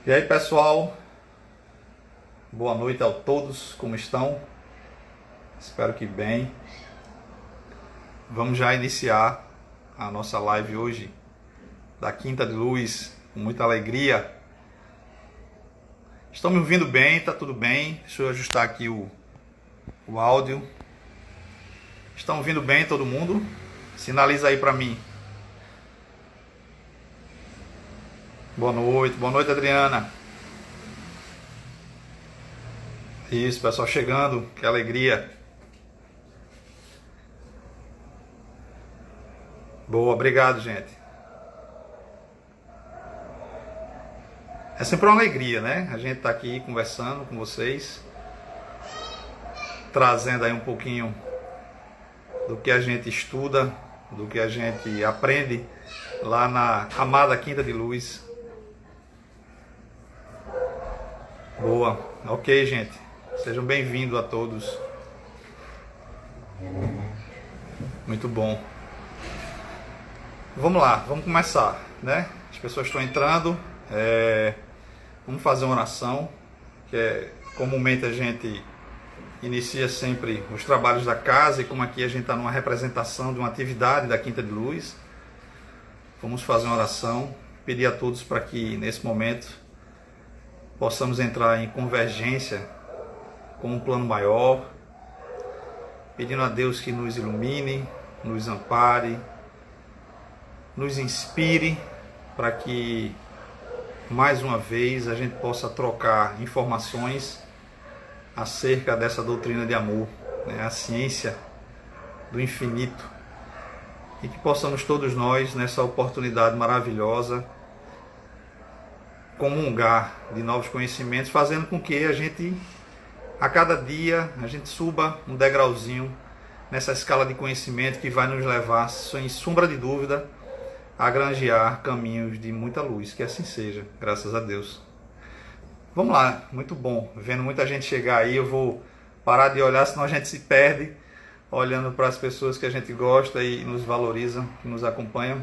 E aí, pessoal, boa noite a todos, como estão? Espero que bem. Vamos já iniciar a nossa live hoje da Quinta de Luz, com muita alegria. Estão me ouvindo bem? Tá tudo bem? Deixa eu ajustar aqui o áudio. Estão ouvindo bem todo mundo? Sinaliza aí para mim. Boa noite Adriana. Isso, pessoal chegando, que alegria. Boa, obrigado, gente. É sempre uma alegria, né? A gente tá aqui conversando com vocês, trazendo aí um pouquinho do que a gente estuda, do que a gente aprende lá na amada Quinta de Luz. Boa, ok, gente. Sejam bem-vindos a todos. Muito bom. Vamos lá, vamos começar, né? As pessoas estão entrando. Vamos fazer uma oração, que comumente a gente inicia sempre os trabalhos da casa, e como aqui a gente está numa representação de uma atividade da Quinta de Luz, vamos fazer uma oração, pedir a todos para que nesse momento possamos entrar em convergência com um plano maior, pedindo a Deus que nos ilumine, nos ampare, nos inspire, para que mais uma vez a gente possa trocar informações acerca dessa doutrina de amor, né? A ciência do infinito, e que possamos todos nós, nessa oportunidade maravilhosa, comungar de novos conhecimentos, fazendo com que a gente, a cada dia, a gente suba um degrauzinho nessa escala de conhecimento que vai nos levar, sem sombra de dúvida, a granjear caminhos de muita luz. Que assim seja, graças a Deus. Vamos lá, muito bom. Vendo muita gente chegar aí, eu vou parar de olhar, senão a gente se perde olhando para as pessoas que a gente gosta e nos valoriza, que nos acompanham,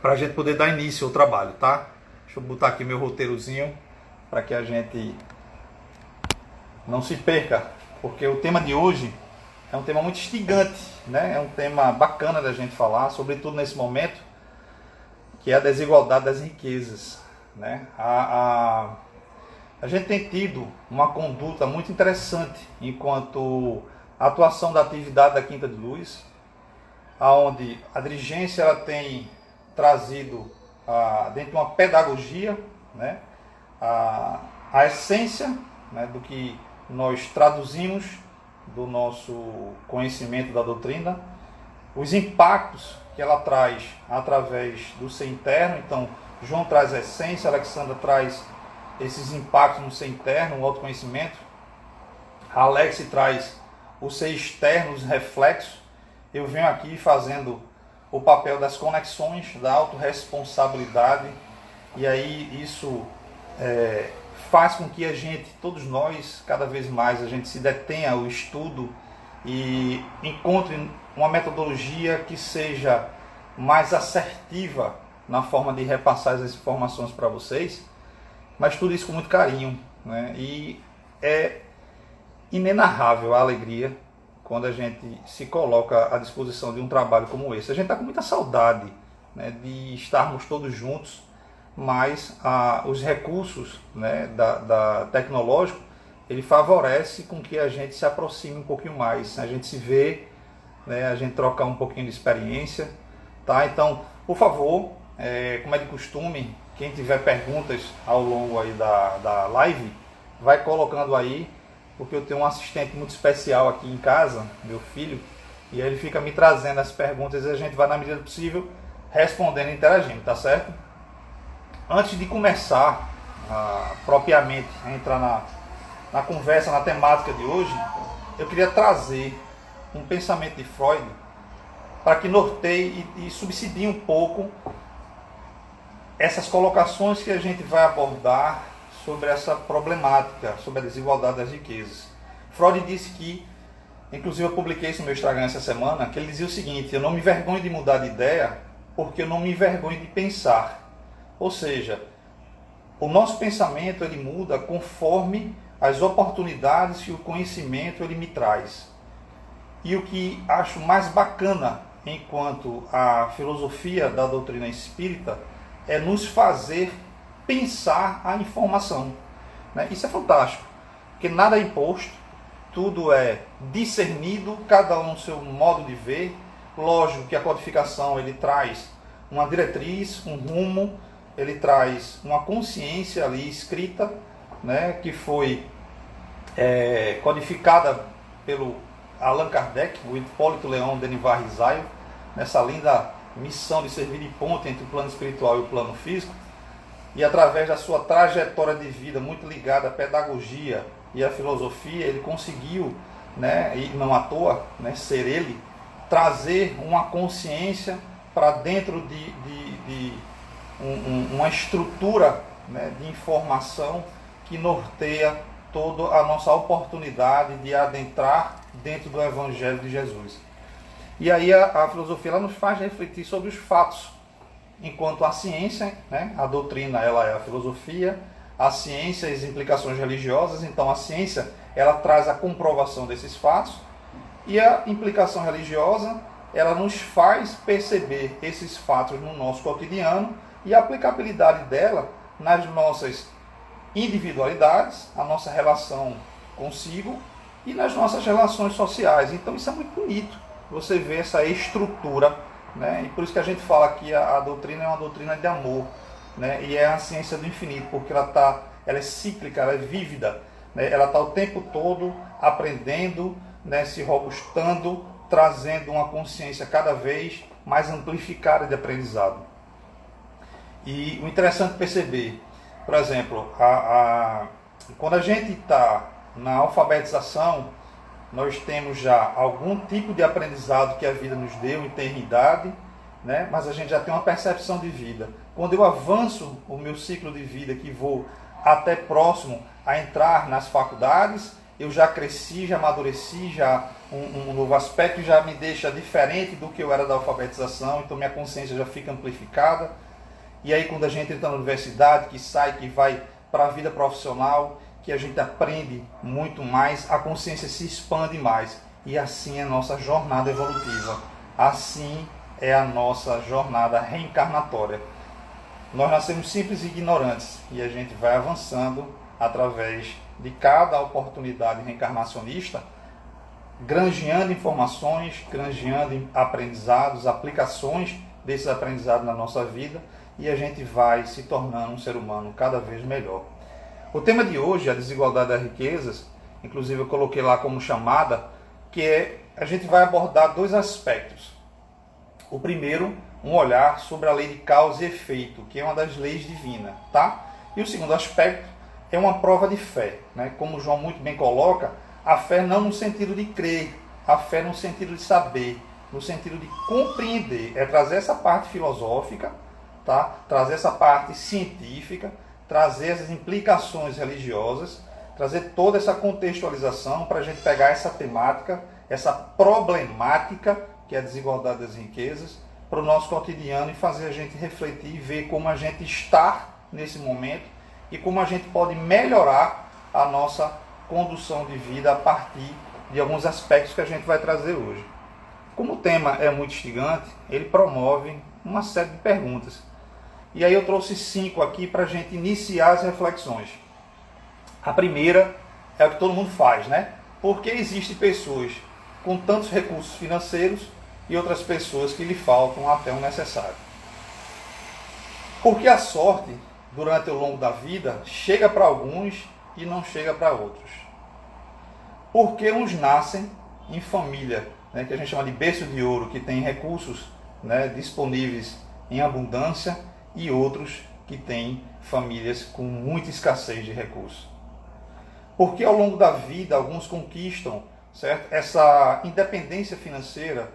para a gente poder dar início ao trabalho, tá? Deixa eu botar aqui meu roteirozinho para que a gente não se perca, porque o tema de hoje é um tema muito instigante, né? É um tema bacana da gente falar, sobretudo nesse momento, que é a desigualdade das riquezas, né? A gente tem tido uma conduta muito interessante enquanto atuação da atividade da Quinta de Luz, onde a dirigência ela tem trazido dentro de uma pedagogia, né, a essência, né, do que nós traduzimos do nosso conhecimento da doutrina, os impactos que ela traz através do ser interno. Então, João traz a essência, Alexandra traz esses impactos no ser interno, o autoconhecimento. A Alex traz o ser externo, os reflexos. Eu venho aqui fazendo o papel das conexões, da autorresponsabilidade, e aí isso faz com que a gente, todos nós, cada vez mais a gente se detenha ao estudo e encontre uma metodologia que seja mais assertiva na forma de repassar as informações para vocês, mas tudo isso com muito carinho, né? E é inenarrável a alegria quando a gente se coloca à disposição de um trabalho como esse. A gente está com muita saudade, né, de estarmos todos juntos, mas os recursos, né, da tecnológico, ele favorece com que a gente se aproxime um pouquinho mais, a gente se vê, né, a gente trocar um pouquinho de experiência, tá? Então, por favor, como é de costume, quem tiver perguntas ao longo aí da live, vai colocando aí, porque eu tenho um assistente muito especial aqui em casa, meu filho, e ele fica me trazendo as perguntas e a gente vai, na medida do possível, respondendo e interagindo, tá certo? Antes de começar propriamente a entrar na conversa, na temática de hoje, eu queria trazer um pensamento de Freud para que norteie e subsidie um pouco essas colocações que a gente vai abordar sobre essa problemática, sobre a desigualdade das riquezas. Freud disse que, inclusive eu publiquei isso no meu Instagram essa semana, que ele dizia o seguinte: eu não me envergonho de mudar de ideia porque eu não me envergonho de pensar. Ou seja, O nosso pensamento ele muda conforme as oportunidades que o conhecimento ele me traz. E o que acho mais bacana enquanto a filosofia da doutrina espírita é nos fazer pensar a informação. Né? Isso é fantástico, porque nada é imposto, tudo é discernido, cada um no seu modo de ver. Lógico que a codificação ele traz uma diretriz, um rumo, ele traz uma consciência ali escrita, né, que foi codificada pelo Allan Kardec, o Hipólito Leon Denis Risaio, nessa linda missão de servir de ponte entre o plano espiritual e o plano físico, e através da sua trajetória de vida muito ligada à pedagogia e à filosofia, ele conseguiu, né, e não à toa, né, ser ele, trazer uma consciência para dentro de uma estrutura, né, de informação que norteia toda a nossa oportunidade de adentrar dentro do Evangelho de Jesus. E aí a filosofia ela nos faz refletir sobre os fatos, enquanto a ciência, né, a doutrina ela é a filosofia, a ciência e as implicações religiosas. Então a ciência ela traz a comprovação desses fatos, e a implicação religiosa ela nos faz perceber esses fatos no nosso cotidiano e a aplicabilidade dela nas nossas individualidades, a nossa relação consigo e nas nossas relações sociais. Então isso é muito bonito, você vê essa estrutura, né? E por isso que a gente fala que a doutrina é uma doutrina de amor, né? E é a ciência do infinito, porque ela é cíclica, ela é vívida, né? Ela está o tempo todo aprendendo, né? Se robustando, trazendo uma consciência cada vez mais amplificada de aprendizado. E o interessante perceber, por exemplo, quando a gente está na alfabetização, nós temos já algum tipo de aprendizado que a vida nos deu em eternidade, né? Mas a gente já tem uma percepção de vida. Quando eu avanço o meu ciclo de vida, que vou até próximo a entrar nas faculdades, eu já cresci, já amadureci, já um novo aspecto já me deixa diferente do que eu era da alfabetização, então minha consciência já fica amplificada. E aí quando a gente entra na universidade, que sai, que vai para a vida profissional, que a gente aprende muito mais, a consciência se expande mais. E assim é a nossa jornada evolutiva. Assim é a nossa jornada reencarnatória. Nós nascemos simples e ignorantes e a gente vai avançando através de cada oportunidade reencarnacionista, granjeando informações, granjeando aprendizados, aplicações desses aprendizados na nossa vida, e a gente vai se tornando um ser humano cada vez melhor. O tema de hoje, a desigualdade das riquezas, inclusive eu coloquei lá como chamada, que a gente vai abordar dois aspectos. O primeiro, um olhar sobre a lei de causa e efeito, que é uma das leis divinas, tá? E o segundo aspecto é uma prova de fé, né? Como o João muito bem coloca, a fé não no sentido de crer, a fé no sentido de saber, no sentido de compreender, é trazer essa parte filosófica, tá? Trazer essa parte científica, trazer essas implicações religiosas, trazer toda essa contextualização para a gente pegar essa temática, essa problemática, que é a desigualdade das riquezas, para o nosso cotidiano e fazer a gente refletir e ver como a gente está nesse momento e como a gente pode melhorar a nossa condução de vida a partir de alguns aspectos que a gente vai trazer hoje. Como o tema é muito instigante, ele promove uma série de perguntas. E aí eu trouxe 5 aqui para a gente iniciar as reflexões. A primeira é o que todo mundo faz, né? Por que existem pessoas com tantos recursos financeiros e outras pessoas que lhe faltam até o necessário? Porque a sorte, durante o longo da vida, chega para alguns e não chega para outros. Porque uns nascem em família, né, que a gente chama de berço de ouro, que tem recursos, né, disponíveis em abundância, e outros que têm famílias com muita escassez de recursos. Porque ao longo da vida alguns conquistam, certo, essa independência financeira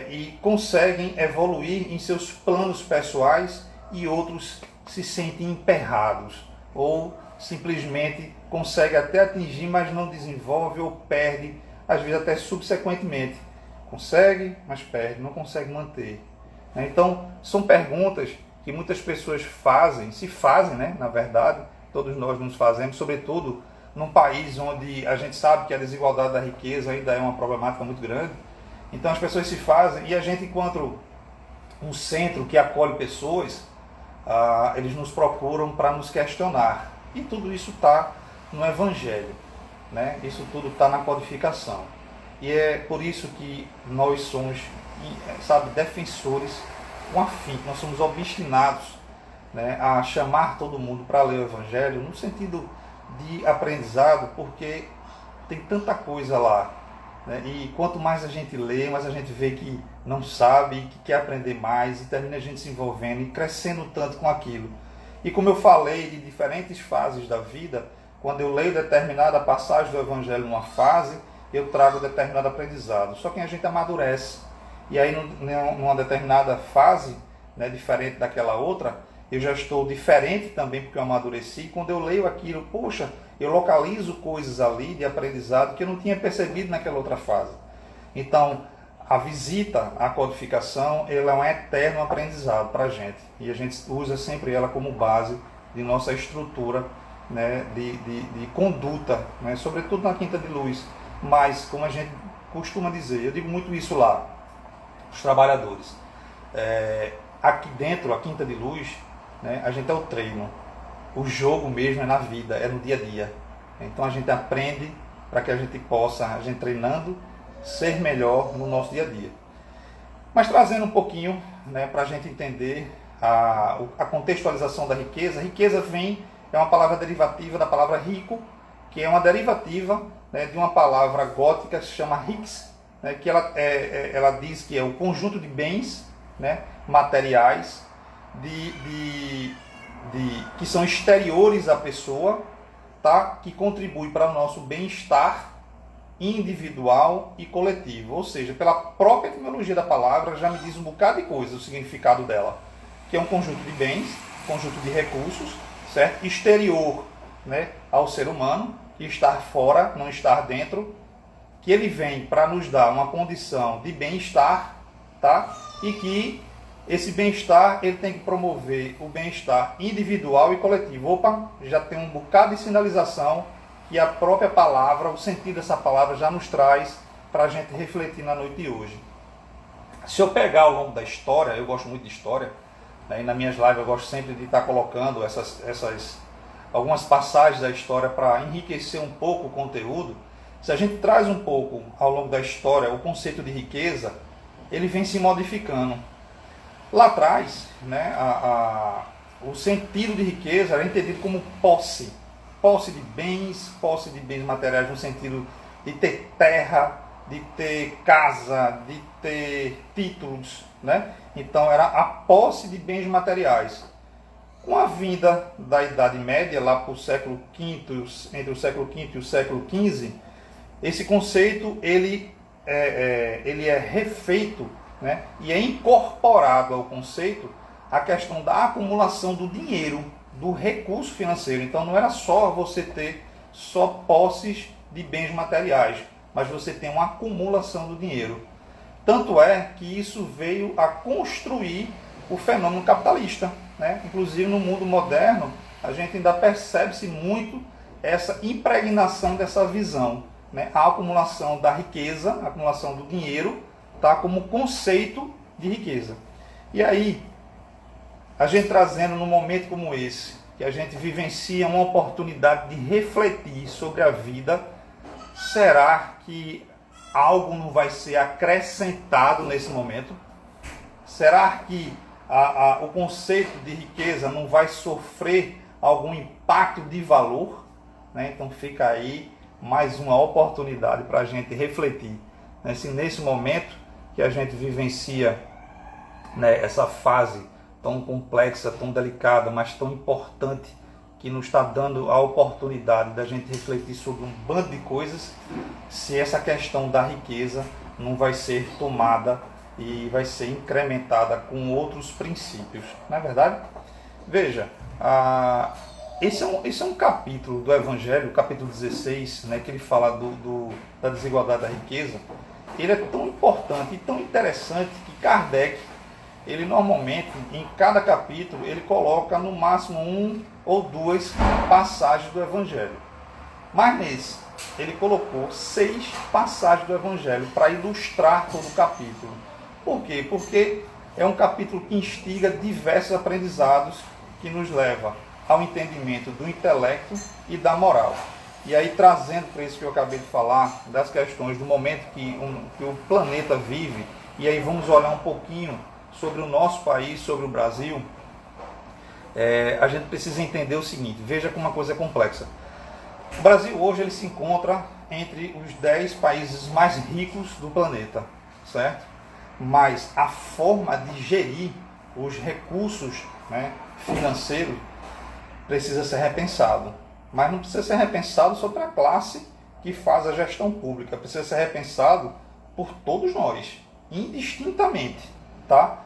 e conseguem evoluir em seus planos pessoais, e outros se sentem emperrados ou simplesmente conseguem até atingir, mas não desenvolve ou perde, às vezes até subsequentemente. Consegue, mas perde, não consegue manter. Então, são perguntas que muitas pessoas se fazem, né? Na verdade, todos nós nos fazemos, sobretudo num país onde a gente sabe que a desigualdade da riqueza ainda é uma problemática muito grande. Então as pessoas se fazem, e a gente, enquanto um centro que acolhe pessoas, eles nos procuram para nos questionar. E tudo isso está no Evangelho, né? Isso tudo está na codificação. E é por isso que nós somos, sabe, defensores com afinco, nós somos obstinados, né, a chamar todo mundo para ler o Evangelho no sentido de aprendizado, porque tem tanta coisa lá, né? E quanto mais a gente lê, mais a gente vê que não sabe, que quer aprender mais, e termina a gente se envolvendo e crescendo tanto com aquilo. E como eu falei de diferentes fases da vida, quando eu leio determinada passagem do Evangelho numa fase, eu trago determinado aprendizado. Só que a gente amadurece. E aí, numa determinada fase, né, diferente daquela outra, eu já estou diferente também porque eu amadureci. E quando eu leio aquilo, poxa, eu localizo coisas ali de aprendizado que eu não tinha percebido naquela outra fase. Então, a visita à codificação, ela é um eterno aprendizado para a gente. E a gente usa sempre ela como base de nossa estrutura, né, de conduta, né, sobretudo na Quinta de Luz. Mas, como a gente costuma dizer, eu digo muito isso lá, os trabalhadores. Aqui dentro, a Quinta de Luz, né, a gente é o treino. O jogo mesmo é na vida, é no dia a dia. Então a gente aprende para que a gente possa, a gente treinando, ser melhor no nosso dia a dia. Mas trazendo um pouquinho, né, para a gente entender a contextualização da riqueza. Riqueza é uma palavra derivativa da palavra rico, que é uma derivativa, né, de uma palavra gótica que se chama rix, né, que ela diz que é o conjunto de bens, né, materiais que são exteriores à pessoa, tá, que contribui para o nosso bem-estar individual e coletivo. Ou seja, pela própria etimologia da palavra já me diz um bocado de coisa, o significado dela, que é um conjunto de bens, conjunto de recursos, certo? Exterior, né, ao ser humano, que estar fora, não estar dentro, que ele vem para nos dar uma condição de bem-estar, tá? E que esse bem-estar ele tem que promover o bem-estar individual e coletivo. Opa, já tem um bocado de sinalização que a própria palavra, o sentido dessa palavra já nos traz para a gente refletir na noite de hoje. Se eu pegar ao longo da história, eu gosto muito de história, né, e nas minhas lives eu gosto sempre de estar colocando algumas passagens da história para enriquecer um pouco o conteúdo. Se a gente traz um pouco ao longo da história o conceito de riqueza, ele vem se modificando. Lá atrás, né, o sentido de riqueza era entendido como posse de bens materiais, no sentido de ter terra, de ter casa, de ter títulos, né? Então era a posse de bens materiais. Com a vinda da Idade Média, lá para o século V, entre o século V e o século XV, esse conceito ele é refeito, né? E é incorporado ao conceito a questão da acumulação do dinheiro, do recurso financeiro. Então não era só você ter só posses de bens materiais, mas você tem uma acumulação do dinheiro. Tanto é que isso veio a construir o fenômeno capitalista, né? Inclusive no mundo moderno, a gente ainda percebe-se muito essa impregnação dessa visão, né? A acumulação da riqueza, a acumulação do dinheiro, tá, como conceito de riqueza. E aí, a gente trazendo num momento como esse, que a gente vivencia uma oportunidade de refletir sobre a vida, será que algo não vai ser acrescentado nesse momento? Será que o conceito de riqueza não vai sofrer algum impacto de valor? Né? Então fica aí mais uma oportunidade para a gente refletir. Nesse momento que a gente vivencia, né, essa fase tão complexa, tão delicada, mas tão importante, que nos está dando a oportunidade da gente refletir sobre um bando de coisas, se essa questão da riqueza não vai ser tomada e vai ser incrementada com outros princípios. Não é verdade? Veja, esse é um capítulo do Evangelho, capítulo 16, né, que ele fala da desigualdade da riqueza. Ele é tão importante e tão interessante que Kardec ele normalmente, em cada capítulo, ele coloca no máximo 1 ou 2 passagens do Evangelho. Mas nesse, ele colocou 6 passagens do Evangelho para ilustrar todo o capítulo. Por quê? Porque é um capítulo que instiga diversos aprendizados que nos leva ao entendimento do intelecto e da moral. E aí, trazendo para isso que eu acabei de falar, das questões do momento que o planeta vive, e aí vamos olhar um pouquinho sobre o nosso país, sobre o Brasil, a gente precisa entender o seguinte, veja como uma coisa é complexa. O Brasil hoje ele se encontra entre os 10 países mais ricos do planeta, certo? Mas a forma de gerir os recursos, né, financeiros precisa ser repensado. Mas não precisa ser repensado sobre a classe que faz a gestão pública, precisa ser repensado por todos nós, indistintamente, tá?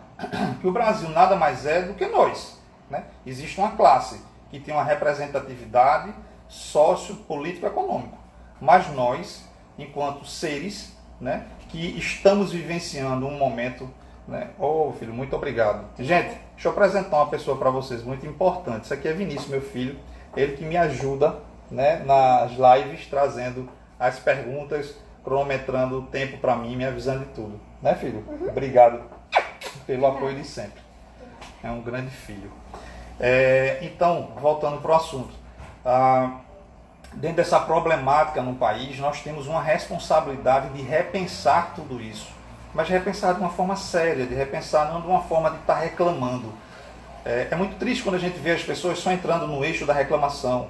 Que o Brasil nada mais é do que nós, né? Existe uma classe que tem uma representatividade sociopolítico-econômica, mas nós, enquanto seres, né, que estamos vivenciando um momento, né? Oh, filho, muito obrigado. Gente, deixa eu apresentar uma pessoa para vocês muito importante. Isso aqui é Vinícius, meu filho, ele que me ajuda, né, nas lives, trazendo as perguntas, cronometrando o tempo para mim, me avisando de tudo. Né, filho? Uhum. Obrigado pelo apoio de sempre. É um grande filho. Então, voltando para o assunto. Dentro dessa problemática no país, nós temos uma responsabilidade de repensar tudo isso. Mas de repensar de uma forma séria, de repensar não de uma forma de estar reclamando. É muito triste quando a gente vê as pessoas só entrando no eixo da reclamação.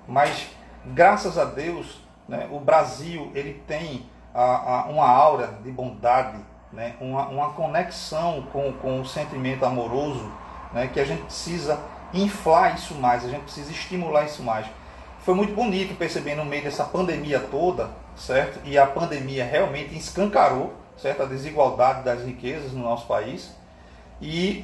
Mas, graças a Deus, né, o Brasil ele tem uma aura de bondade, né, uma conexão com o sentimento amoroso, né, que a gente precisa inflar isso mais, a gente precisa estimular isso mais. Foi muito bonito perceber no meio dessa pandemia toda, certo? E a pandemia realmente escancarou, certo, a desigualdade das riquezas no nosso país. E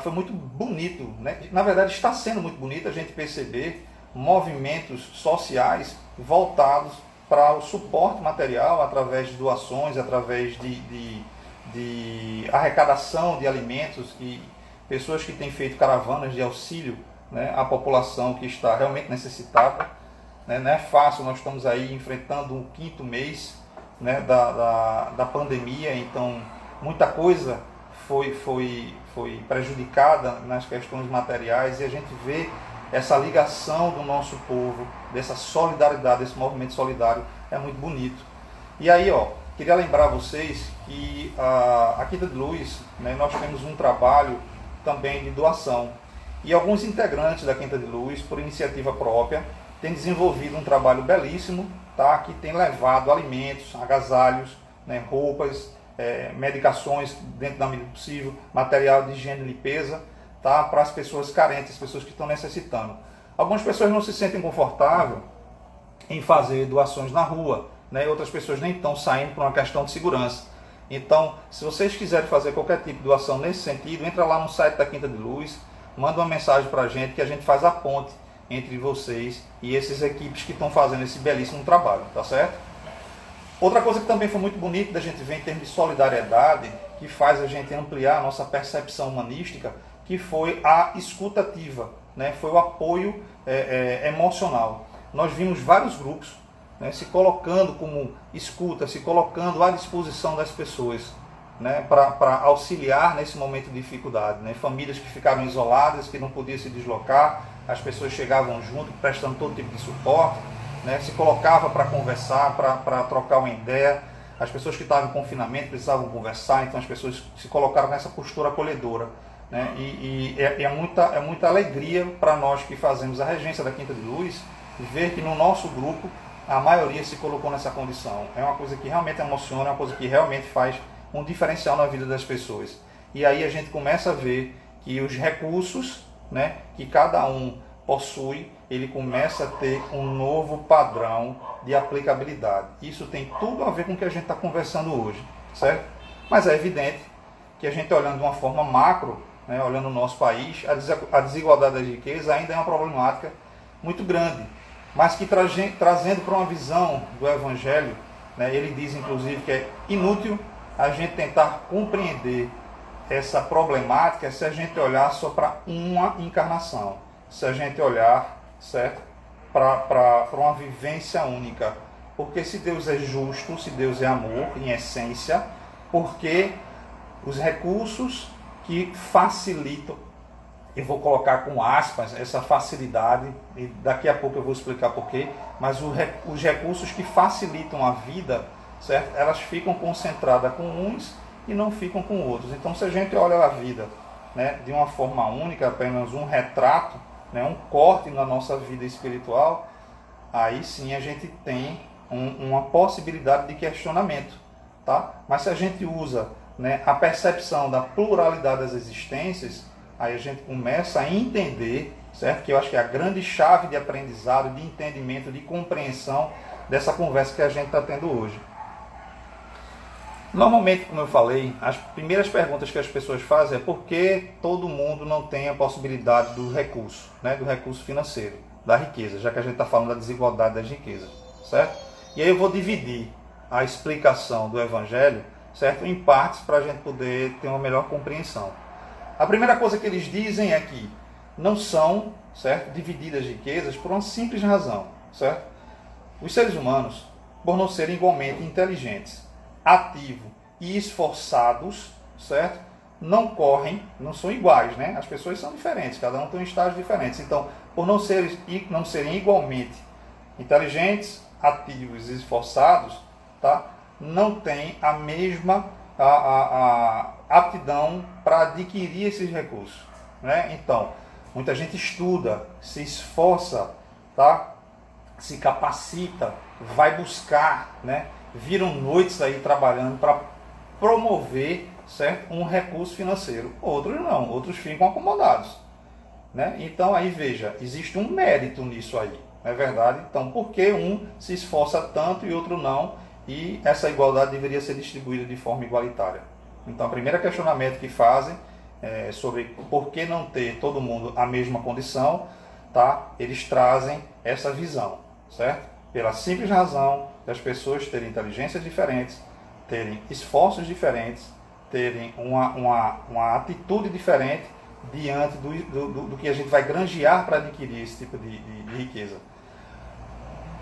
foi muito bonito, né? Na verdade está sendo muito bonito a gente perceber movimentos sociais voltados para o suporte material através de doações, através de arrecadação de alimentos e pessoas que têm feito caravanas de auxílio, né, à população que está realmente necessitada. Né? Não é fácil, nós estamos aí enfrentando o 5º mês, né, da pandemia, então muita coisa foi prejudicada nas questões materiais, e a gente vê essa ligação do nosso povo, dessa solidariedade, desse movimento solidário, é muito bonito. E aí, queria lembrar vocês que a Quinta de Luz, né, nós temos um trabalho também de doação, e alguns integrantes da Quinta de Luz, por iniciativa própria, têm desenvolvido um trabalho belíssimo, tá, que tem levado alimentos, agasalhos, né, roupas, medicações dentro da medida possível, material de higiene e limpeza, tá, para as pessoas carentes, as pessoas que estão necessitando. Algumas pessoas não se sentem confortáveis em fazer doações na rua, né, outras pessoas nem estão saindo por uma questão de segurança. Então, se vocês quiserem fazer qualquer tipo de doação nesse sentido, entra lá no site da Quinta de Luz, manda uma mensagem para a gente, que a gente faz a ponte entre vocês e essas equipes que estão fazendo esse belíssimo trabalho, tá certo? Outra coisa que também foi muito bonita da gente ver em termos de solidariedade, que faz a gente ampliar a nossa percepção humanística, que foi a escutativa, né? Foi o apoio emocional. Nós vimos vários grupos, né, se colocando como escuta, se colocando à disposição das pessoas, né, para auxiliar nesse momento de dificuldade. Né? Famílias que ficaram isoladas, que não podiam se deslocar, as pessoas chegavam junto, prestando todo tipo de suporte, né, se colocava para conversar, para trocar uma ideia. As pessoas que estavam em confinamento precisavam conversar, então as pessoas se colocaram nessa postura acolhedora. Né? E é muita alegria para nós que fazemos a regência da Quinta de Luz, ver que no nosso grupo a maioria se colocou nessa condição. É uma coisa que realmente emociona, é uma coisa que realmente faz um diferencial na vida das pessoas. E aí a gente começa a ver que os recursos, né, que cada um possui, ele começa a ter um novo padrão de aplicabilidade. Isso tem tudo a ver com o que a gente está conversando hoje, certo? Mas é evidente que a gente olhando de uma forma macro, né, olhando o nosso país, a desigualdade das riquezas ainda é uma problemática muito grande, mas que trazendo para uma visão do Evangelho, né, ele diz inclusive que é inútil a gente tentar compreender essa problemática se a gente olhar só para uma encarnação, se a gente olhar, certo, para uma vivência única. Porque se Deus é justo, se Deus é amor, em essência, porque os recursos que facilitam, eu vou colocar com aspas essa facilidade, e daqui a pouco eu vou explicar porquê, mas os recursos que facilitam a vida, certo? Elas ficam concentradas com uns e não ficam com outros. Então, se a gente olha a vida, né, de uma forma única, apenas um retrato, né, um corte na nossa vida espiritual, aí sim a gente tem uma possibilidade de questionamento. Tá? Mas se a gente usa, né, a percepção da pluralidade das existências, aí a gente começa a entender, certo? Que eu acho que é a grande chave de aprendizado, de entendimento, de compreensão dessa conversa que a gente está tendo hoje. Normalmente, como eu falei, as primeiras perguntas que as pessoas fazem é por que todo mundo não tem a possibilidade do recurso, né, do recurso financeiro, da riqueza, já que a gente está falando da desigualdade das riquezas, certo? E aí eu vou dividir a explicação do Evangelho, certo, em partes para a gente poder ter uma melhor compreensão. A primeira coisa que eles dizem é que não são, certo, divididas riquezas por uma simples razão, certo? Os seres humanos, por não serem igualmente inteligentes, ativos e esforçados, certo, não correm, não são iguais, né? As pessoas são diferentes, cada um tem um estágio diferente. Então, por não serem igualmente inteligentes, ativos e esforçados, tá? Não tem a mesma aptidão para adquirir esses recursos, né? Então, muita gente estuda, se esforça, tá? Se capacita, vai buscar, né? Viram noites aí trabalhando para promover, certo, um recurso financeiro. Outros não, outros ficam acomodados, né? Então aí veja, existe um mérito nisso aí, não é verdade? Então por que um se esforça tanto e outro não? E essa igualdade deveria ser distribuída de forma igualitária. Então o primeiro questionamento que fazem é sobre por que não ter todo mundo a mesma condição, tá? Eles trazem essa visão, certo? Pela simples razão das pessoas terem inteligências diferentes, terem esforços diferentes, terem uma atitude diferente diante do que a gente vai granjear para adquirir esse tipo de riqueza.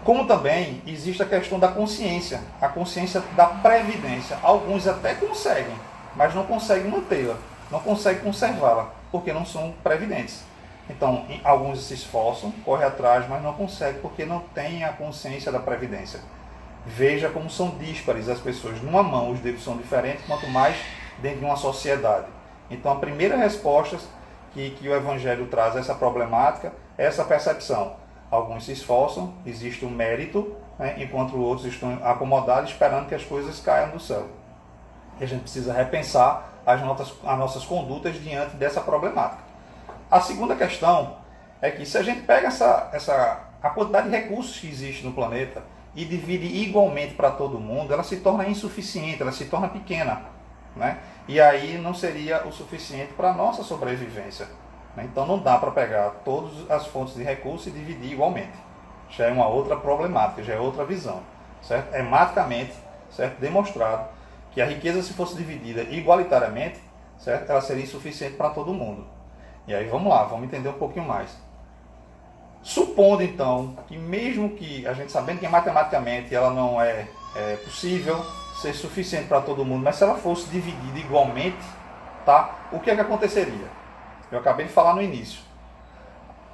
Como também existe a questão da consciência, a consciência da previdência. Alguns até conseguem, mas não conseguem mantê-la, não conseguem conservá-la, porque não são previdentes. Então, alguns se esforçam, correm atrás, mas não conseguem porque não têm a consciência da previdência. Veja como são díspares as pessoas. Numa mão os dedos são diferentes, quanto mais dentro de uma sociedade. Então a primeira resposta que o Evangelho traz a essa problemática é essa percepção. Alguns se esforçam, existe um mérito, né, enquanto outros estão acomodados esperando que as coisas caiam do céu. E a gente precisa repensar as nossas condutas diante dessa problemática. A segunda questão é que se a gente pega a quantidade de recursos que existe no planeta e divide igualmente para todo mundo, ela se torna insuficiente, ela se torna pequena, né? E aí não seria o suficiente para a nossa sobrevivência, né? Então não dá para pegar todas as fontes de recursos e dividir igualmente. Já é uma outra problemática, já é outra visão, certo? É matematicamente, certo, demonstrado que a riqueza, se fosse dividida igualitariamente, certo, ela seria insuficiente para todo mundo. E aí vamos lá, vamos entender um pouquinho mais. Supondo então que mesmo que a gente sabendo que matematicamente ela não é possível ser suficiente para todo mundo, mas se ela fosse dividida igualmente, tá? O que é que aconteceria? Eu acabei de falar no início.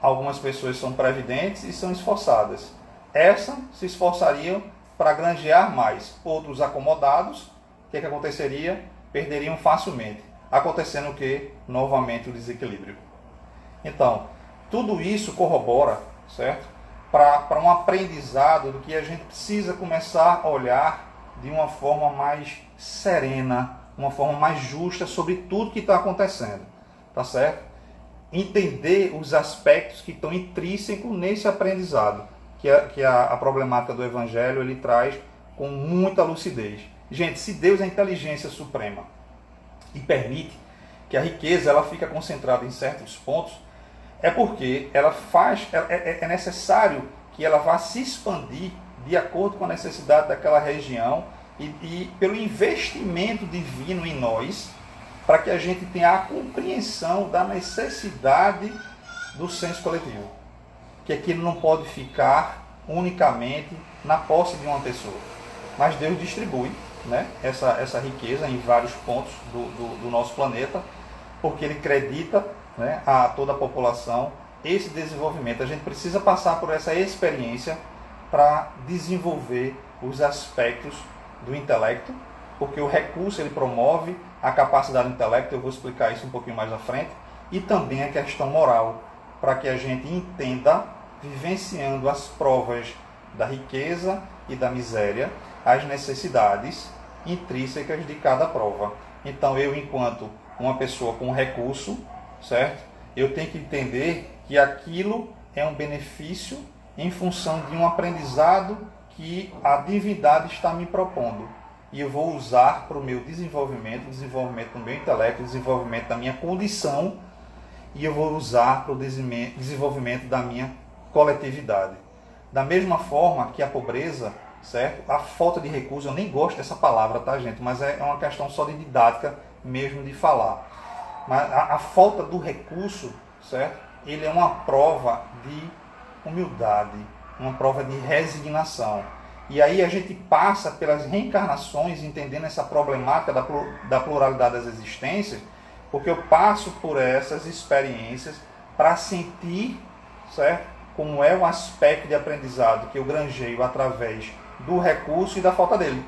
Algumas pessoas são previdentes e são esforçadas. Essas se esforçariam para granjear mais. Outros acomodados, o que é que aconteceria? Perderiam facilmente. Acontecendo o que? Novamente o desequilíbrio. Então, tudo isso corrobora, certo? Para um aprendizado do que a gente precisa começar a olhar de uma forma mais serena, uma forma mais justa sobre tudo que está acontecendo, tá certo? Entender os aspectos que estão intrínsecos nesse aprendizado, que a problemática do Evangelho ele traz com muita lucidez. Gente, se Deus é a inteligência suprema e permite que a riqueza ela fica concentrada em certos pontos, é porque é necessário que ela vá se expandir de acordo com a necessidade daquela região e pelo investimento divino em nós, para que a gente tenha a compreensão da necessidade do senso coletivo, que aquilo não pode ficar unicamente na posse de uma pessoa, mas Deus distribui, né, essa riqueza em vários pontos do nosso planeta, porque Ele acredita, né, a toda a população esse desenvolvimento. A gente precisa passar por essa experiência para desenvolver os aspectos do intelecto, porque o recurso ele promove a capacidade do intelecto, eu vou explicar isso um pouquinho mais à frente, e também a questão moral, para que a gente entenda, vivenciando as provas da riqueza e da miséria, as necessidades intrínsecas de cada prova. Então eu, enquanto uma pessoa com recurso, certo? Eu tenho que entender que aquilo é um benefício em função de um aprendizado que a divindade está me propondo. E eu vou usar para o meu desenvolvimento do meu intelecto, desenvolvimento da minha condição, e eu vou usar para o desenvolvimento da minha coletividade. Da mesma forma que a pobreza, certo? A falta de recursos, eu nem gosto dessa palavra, tá, gente? Mas é uma questão só de didática mesmo de falar. Mas a falta do recurso, certo? Ele é uma prova de humildade, uma prova de resignação. E aí a gente passa pelas reencarnações, entendendo essa problemática da pluralidade das existências, porque eu passo por essas experiências para sentir, certo, como é o aspecto de aprendizado que eu granjeio através do recurso e da falta dele,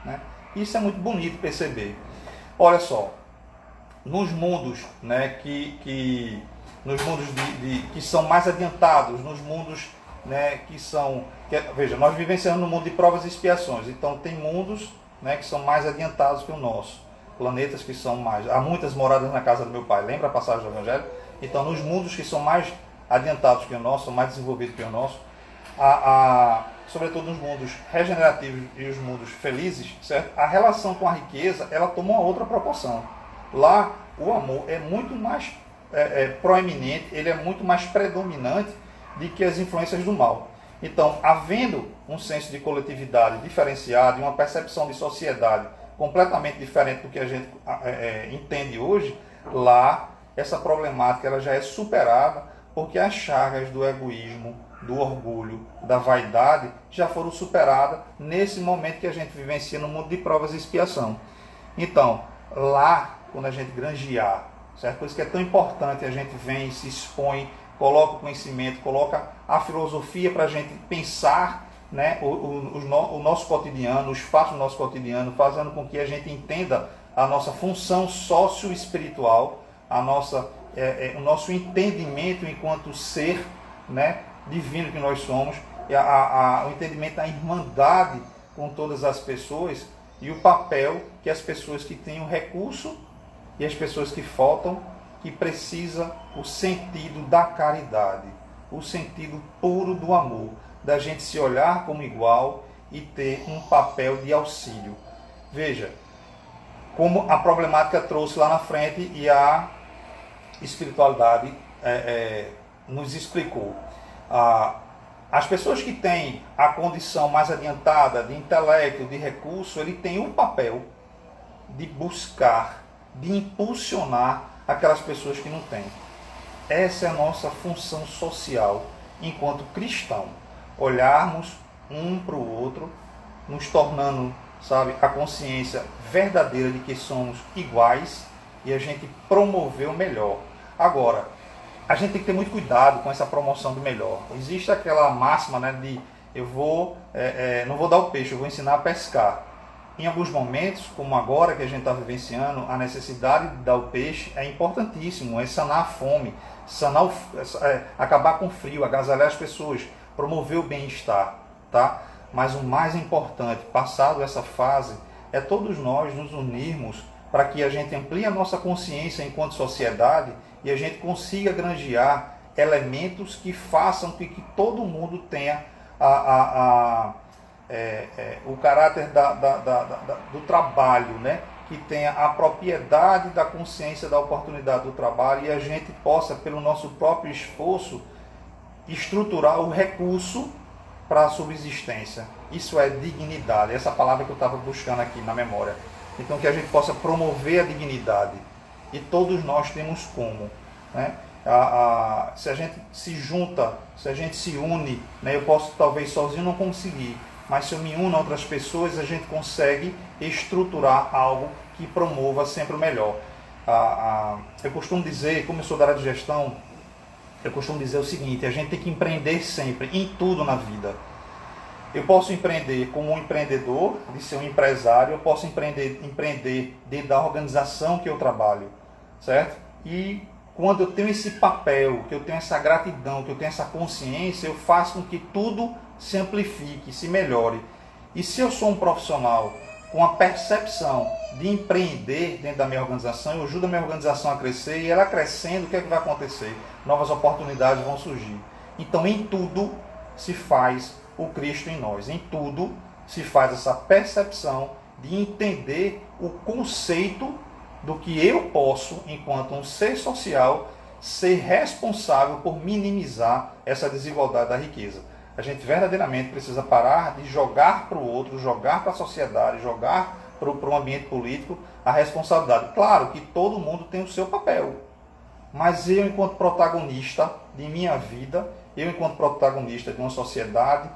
né? Isso é muito bonito perceber. Olha só, nos mundos, né, que são mais adiantados, nos mundos, né, veja, nós vivenciamos no mundo de provas e expiações, então tem mundos, né, que são mais adiantados que o nosso, planetas que são mais, há muitas moradas na casa do meu pai, lembra a passagem do Evangelho? Então nos mundos que são mais adiantados que o nosso, são mais desenvolvidos que o nosso, sobretudo nos mundos regenerativos e os mundos felizes, certo? A relação com a riqueza, ela toma uma outra proporção. Lá o amor é muito mais proeminente, ele é muito mais predominante do que as influências do mal. Então, havendo um senso de coletividade diferenciado e uma percepção de sociedade completamente diferente do que a gente entende hoje, lá essa problemática ela já é superada, porque as chagas do egoísmo, do orgulho, da vaidade já foram superadas nesse momento que a gente vivencia no mundo de provas e expiação. Então, lá, quando a gente granjear, certo? Por isso que é tão importante, a gente vem, se expõe, coloca o conhecimento, coloca a filosofia para a gente pensar, né, o nosso cotidiano, os fatos do nosso cotidiano, fazendo com que a gente entenda a nossa função socioespiritual, o nosso entendimento enquanto ser, né, divino que nós somos, o entendimento da irmandade com todas as pessoas e o papel que as pessoas que têm o recurso e as pessoas que faltam, que precisa o sentido da caridade, o sentido puro do amor, da gente se olhar como igual e ter um papel de auxílio. Veja, como a problemática trouxe lá na frente e a espiritualidade nos explicou. As pessoas que têm a condição mais adiantada de intelecto, de recurso, ele tem um papel de buscar, de impulsionar aquelas pessoas que não têm. Essa é a nossa função social enquanto cristão. Olharmos um para o outro, nos tornando, sabe, a consciência verdadeira de que somos iguais e a gente promover o melhor. Agora, a gente tem que ter muito cuidado com essa promoção do melhor. Existe aquela máxima, né, de não vou dar o peixe, eu vou ensinar a pescar. Em alguns momentos, como agora que a gente está vivenciando, a necessidade de dar o peixe é importantíssimo, é sanar a fome, acabar com o frio, agasalhar as pessoas, promover o bem-estar, tá? Mas o mais importante, passado essa fase, é todos nós nos unirmos para que a gente amplie a nossa consciência enquanto sociedade e a gente consiga granjear elementos que façam com que todo mundo tenha o caráter do trabalho, né? Que tenha a propriedade da consciência da oportunidade do trabalho e a gente possa, pelo nosso próprio esforço, estruturar o recurso para a subsistência. Isso é dignidade, essa palavra que eu estava buscando aqui na memória. Então que a gente possa promover a dignidade. E todos nós temos como, né? Se a gente se junta, se a gente se une, né? Eu posso talvez sozinho não conseguir, mas se eu me uno a outras pessoas, a gente consegue estruturar algo que promova sempre o melhor. Eu costumo dizer, como eu sou da área de gestão, eu costumo dizer o seguinte: a gente tem que empreender sempre, em tudo na vida. Eu posso empreender como um empreendedor, de ser um empresário, eu posso empreender dentro da organização que eu trabalho, certo? E quando eu tenho esse papel, que eu tenho essa gratidão, que eu tenho essa consciência, eu faço com que tudo se amplifique, se melhore. E se eu sou um profissional com a percepção de empreender dentro da minha organização, eu ajudo a minha organização a crescer, e ela crescendo, o que é que vai acontecer? Novas oportunidades vão surgir. Então, em tudo se faz o Cristo em nós. Em tudo se faz essa percepção de entender o conceito do que eu posso, enquanto um ser social, ser responsável por minimizar essa desigualdade da riqueza. A gente verdadeiramente precisa parar de jogar para o outro, jogar para a sociedade, jogar para o ambiente político a responsabilidade. Claro que todo mundo tem o seu papel, mas eu, enquanto protagonista de minha vida, eu, enquanto protagonista de uma sociedade,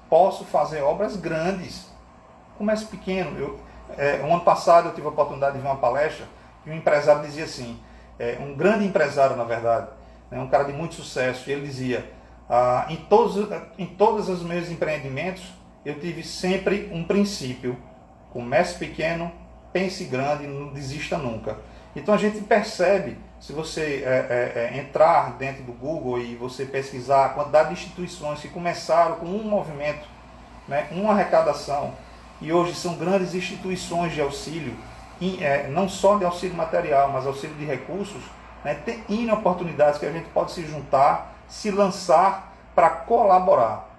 posso fazer obras grandes. Comece pequeno. Um ano passado eu tive a oportunidade de ver uma palestra que um empresário dizia assim, um grande empresário, na verdade, um cara de muito sucesso, e ele dizia: em todos os meus empreendimentos, eu tive sempre um princípio: comece pequeno, pense grande, não desista nunca. Então a gente percebe, se você entrar dentro do Google e você pesquisar a quantidade de instituições que começaram com um movimento, né, uma arrecadação, e hoje são grandes instituições de auxílio, não só de auxílio material, mas auxílio de recursos, né, tem N oportunidades que a gente pode se juntar, se lançar para colaborar.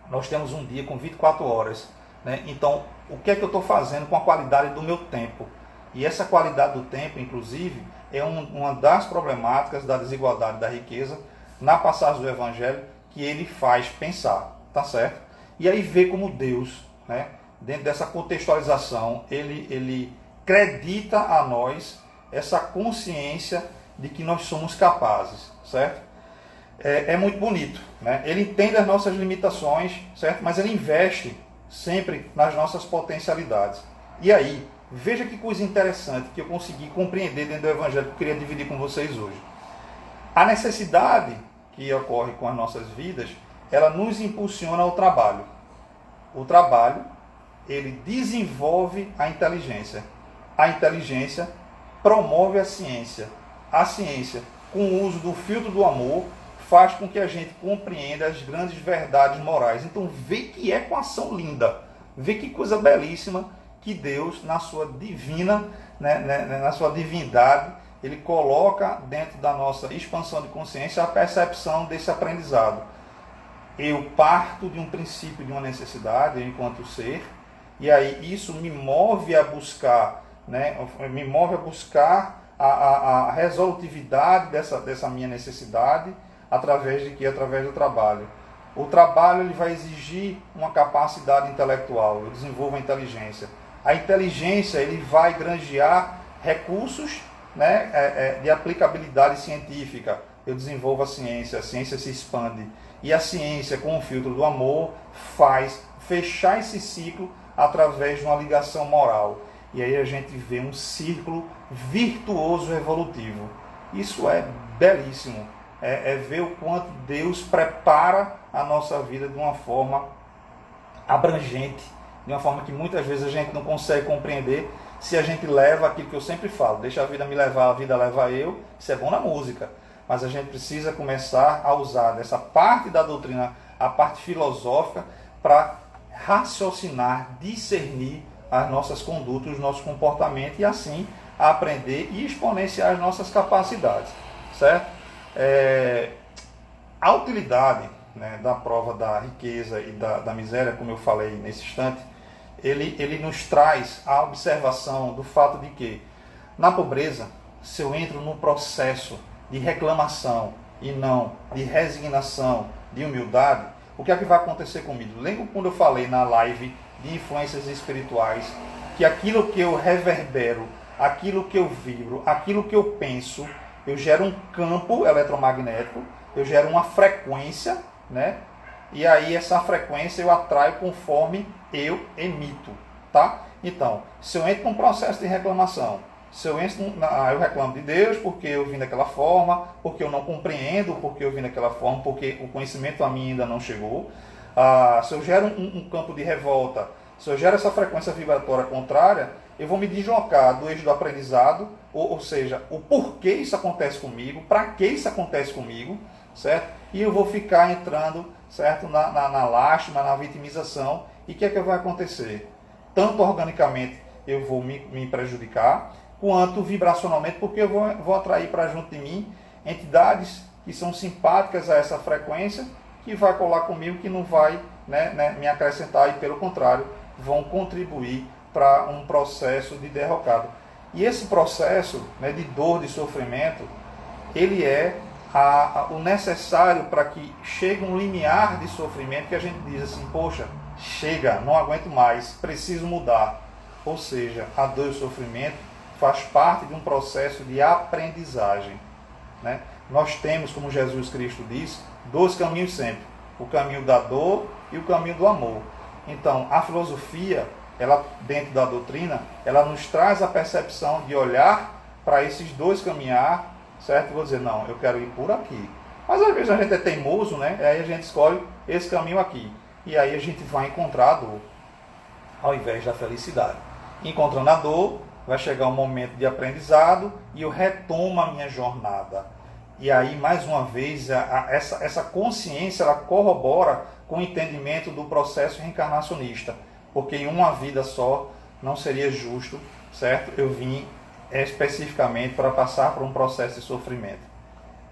Nós temos um dia com 24 horas. Né? Então, o que é que eu estou fazendo com a qualidade do meu tempo? E essa qualidade do tempo, inclusive, é uma das problemáticas da desigualdade da riqueza na passagem do Evangelho, que ele faz pensar, tá certo? E aí vê como Deus, né, dentro dessa contextualização, ele acredita a nós essa consciência de que nós somos capazes, certo? É muito bonito, né? Ele entende as nossas limitações, certo? Mas ele investe sempre nas nossas potencialidades. E aí, veja que coisa interessante que eu consegui compreender dentro do Evangelho, que eu queria dividir com vocês hoje. A necessidade que ocorre com as nossas vidas, ela nos impulsiona ao trabalho. O trabalho, ele desenvolve a inteligência. A inteligência promove a ciência. A ciência, com o uso do filtro do amor, faz com que a gente compreenda as grandes verdades morais. Então, vê que equação linda, vê que coisa belíssima que Deus, na sua divina, na sua divindade, ele coloca dentro da nossa expansão de consciência a percepção desse aprendizado. Eu parto de um princípio, de uma necessidade, enquanto ser, e aí isso me move a buscar, me move a buscar a resolutividade dessa minha necessidade, através de quê? Através do trabalho. O trabalho ele vai exigir uma capacidade intelectual, eu desenvolvo a inteligência. A inteligência ele vai granjear recursos, de aplicabilidade científica. Eu desenvolvo a ciência se expande. E a ciência, com o filtro do amor, faz fechar esse ciclo através de uma ligação moral. E aí a gente vê um círculo virtuoso evolutivo. Isso é belíssimo. É ver o quanto Deus prepara a nossa vida de uma forma abrangente, de uma forma que muitas vezes a gente não consegue compreender se a gente leva aquilo que eu sempre falo: deixa a vida me levar, a vida leva eu. Isso é bom na música, mas a gente precisa começar a usar dessa parte da doutrina, a parte filosófica, para raciocinar, discernir as nossas condutas, os nossos comportamentos, e assim aprender e exponenciar as nossas capacidades, certo? A utilidade, da prova da riqueza e da miséria, como eu falei nesse instante, ele nos traz a observação do fato de que, na pobreza, se eu entro num processo de reclamação e não de resignação, de humildade, o que é que vai acontecer comigo? Lembra quando eu falei na live de influências espirituais porque aquilo que eu reverbero, aquilo que eu vibro, aquilo que eu penso, eu gero um campo eletromagnético, eu gero uma frequência, né? E aí essa frequência eu atraio conforme eu emito, tá? Então, se eu entro num processo de reclamação, se eu reclamo de Deus porque eu vim daquela forma, porque eu não compreendo porque eu vim daquela forma, porque o conhecimento a mim ainda não chegou. Se eu gero um campo de revolta, se eu gero essa frequência vibratória contrária, eu vou me deslocar do eixo do aprendizado, ou seja, o porquê isso acontece comigo, para que isso acontece comigo, certo? E eu vou ficar entrando, certo, na lástima, na vitimização. E o que é que vai acontecer? Tanto organicamente eu vou me prejudicar, quanto vibracionalmente, porque eu vou atrair para junto de mim entidades que são simpáticas a essa frequência, que vai colar comigo, que não vai, né, me acrescentar, e pelo contrário, vão contribuir para um processo de derrocado. E esse processo, né, de dor, de sofrimento, ele é o necessário para que chegue um limiar de sofrimento que a gente diz assim, poxa, chega, não aguento mais, preciso mudar. Ou seja, a dor e o sofrimento faz parte de um processo de aprendizagem, né? Nós temos, como Jesus Cristo diz, dois caminhos sempre, o caminho da dor e o caminho do amor. Então, a filosofia, ela, dentro da doutrina, ela nos traz a percepção de olhar para esses dois caminhar, certo? Vou dizer, não, eu quero ir por aqui. Mas às vezes a gente é teimoso, né? Aí a gente escolhe esse caminho aqui. E aí a gente vai encontrar a dor, ao invés da felicidade. Encontrando a dor, vai chegar um momento de aprendizado e eu retomo a minha jornada. E aí, mais uma vez, essa consciência, ela corrobora com o entendimento do processo reencarnacionista. Porque em uma vida só não seria justo, certo? Eu vim especificamente para passar por um processo de sofrimento.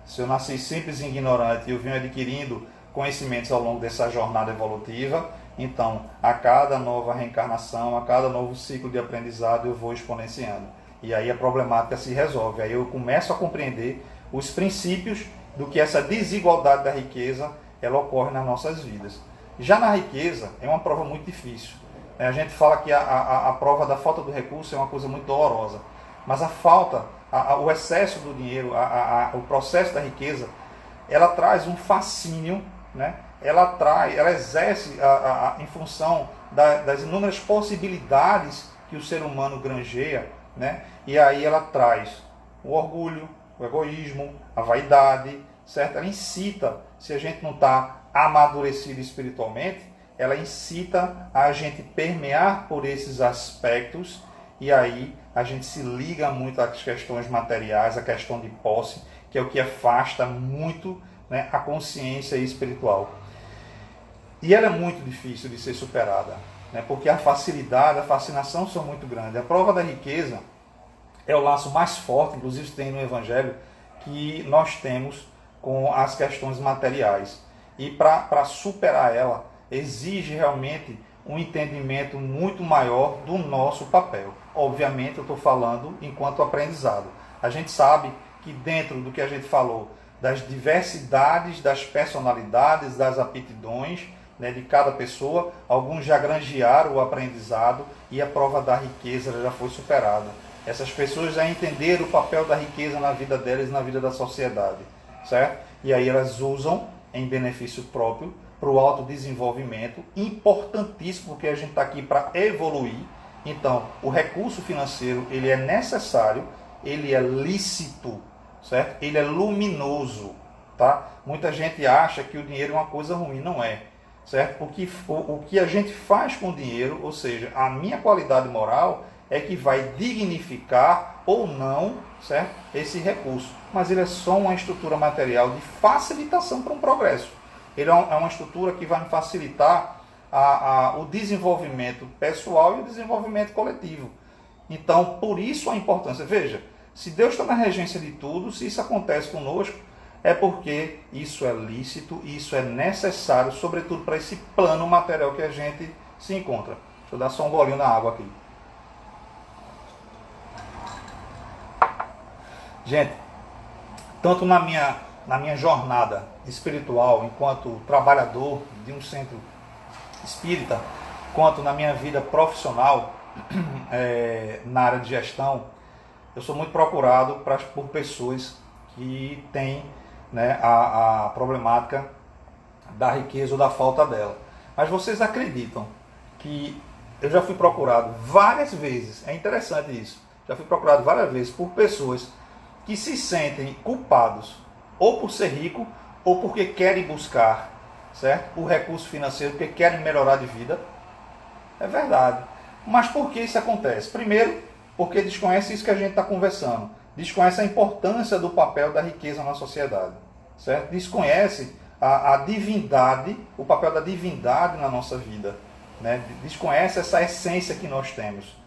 Se eu nasci simples e ignorante e eu vim adquirindo conhecimentos ao longo dessa jornada evolutiva, então, a cada nova reencarnação, a cada novo ciclo de aprendizado, eu vou exponenciando. E aí a problemática se resolve. Aí eu começo a compreender os princípios do que essa desigualdade da riqueza, ela ocorre nas nossas vidas. Já na riqueza, é uma prova muito difícil. A gente fala que a prova da falta do recurso é uma coisa muito dolorosa. Mas a falta, o excesso do dinheiro, o processo da riqueza, ela traz um fascínio, né? Ela exerce em função das inúmeras possibilidades que o ser humano granjeia, né? E aí ela traz o orgulho, o egoísmo, a vaidade, certo? Ela incita, se a gente não está amadurecido espiritualmente, ela incita a gente permear por esses aspectos, e aí a gente se liga muito às questões materiais, à questão de posse, que é o que afasta muito, né, a consciência espiritual. E ela é muito difícil de ser superada, né, porque a facilidade, a fascinação são muito grandes. A prova da riqueza é o laço mais forte, inclusive tem no Evangelho, que nós temos com as questões materiais. E para superar ela, exige realmente um entendimento muito maior do nosso papel. Obviamente, eu estou falando enquanto aprendizado. A gente sabe que dentro do que a gente falou, das diversidades, das personalidades, das aptidões, né, de cada pessoa, alguns já granjearam o aprendizado e a prova da riqueza já foi superada. Essas pessoas já entenderam o papel da riqueza na vida delas e na vida da sociedade, certo? E aí elas usam em benefício próprio, para o autodesenvolvimento, importantíssimo, porque a gente está aqui para evoluir. Então, o recurso financeiro, ele é necessário, ele é lícito, certo? Ele é luminoso, tá? Muita gente acha que o dinheiro é uma coisa ruim, não é, certo? Porque o que a gente faz com o dinheiro, ou seja, a minha qualidade moral, é que vai dignificar ou não, certo, esse recurso. Mas ele é só uma estrutura material de facilitação para um progresso. Ele é uma estrutura que vai me facilitar o desenvolvimento pessoal e o desenvolvimento coletivo. Então, por isso a importância. Veja, se Deus está na regência de tudo, se isso acontece conosco, é porque isso é lícito e isso é necessário, sobretudo para esse plano material que a gente se encontra. Deixa eu dar só um golinho na água aqui. Gente, tanto na minha jornada espiritual, enquanto trabalhador de um centro espírita, quanto na minha vida profissional, na área de gestão, eu sou muito procurado por pessoas que têm, né, a problemática da riqueza ou da falta dela. Mas vocês acreditam que eu já fui procurado várias vezes, é interessante isso, já fui procurado várias vezes por pessoas que se sentem culpados ou por ser rico ou porque querem buscar, certo, o recurso financeiro, porque querem melhorar de vida. É verdade. Mas por que isso acontece? Primeiro, porque desconhece isso que a gente está conversando. Desconhece a importância do papel da riqueza na sociedade. Certo? Desconhece a divindade, o papel da divindade na nossa vida. Né? Desconhece essa essência que nós temos.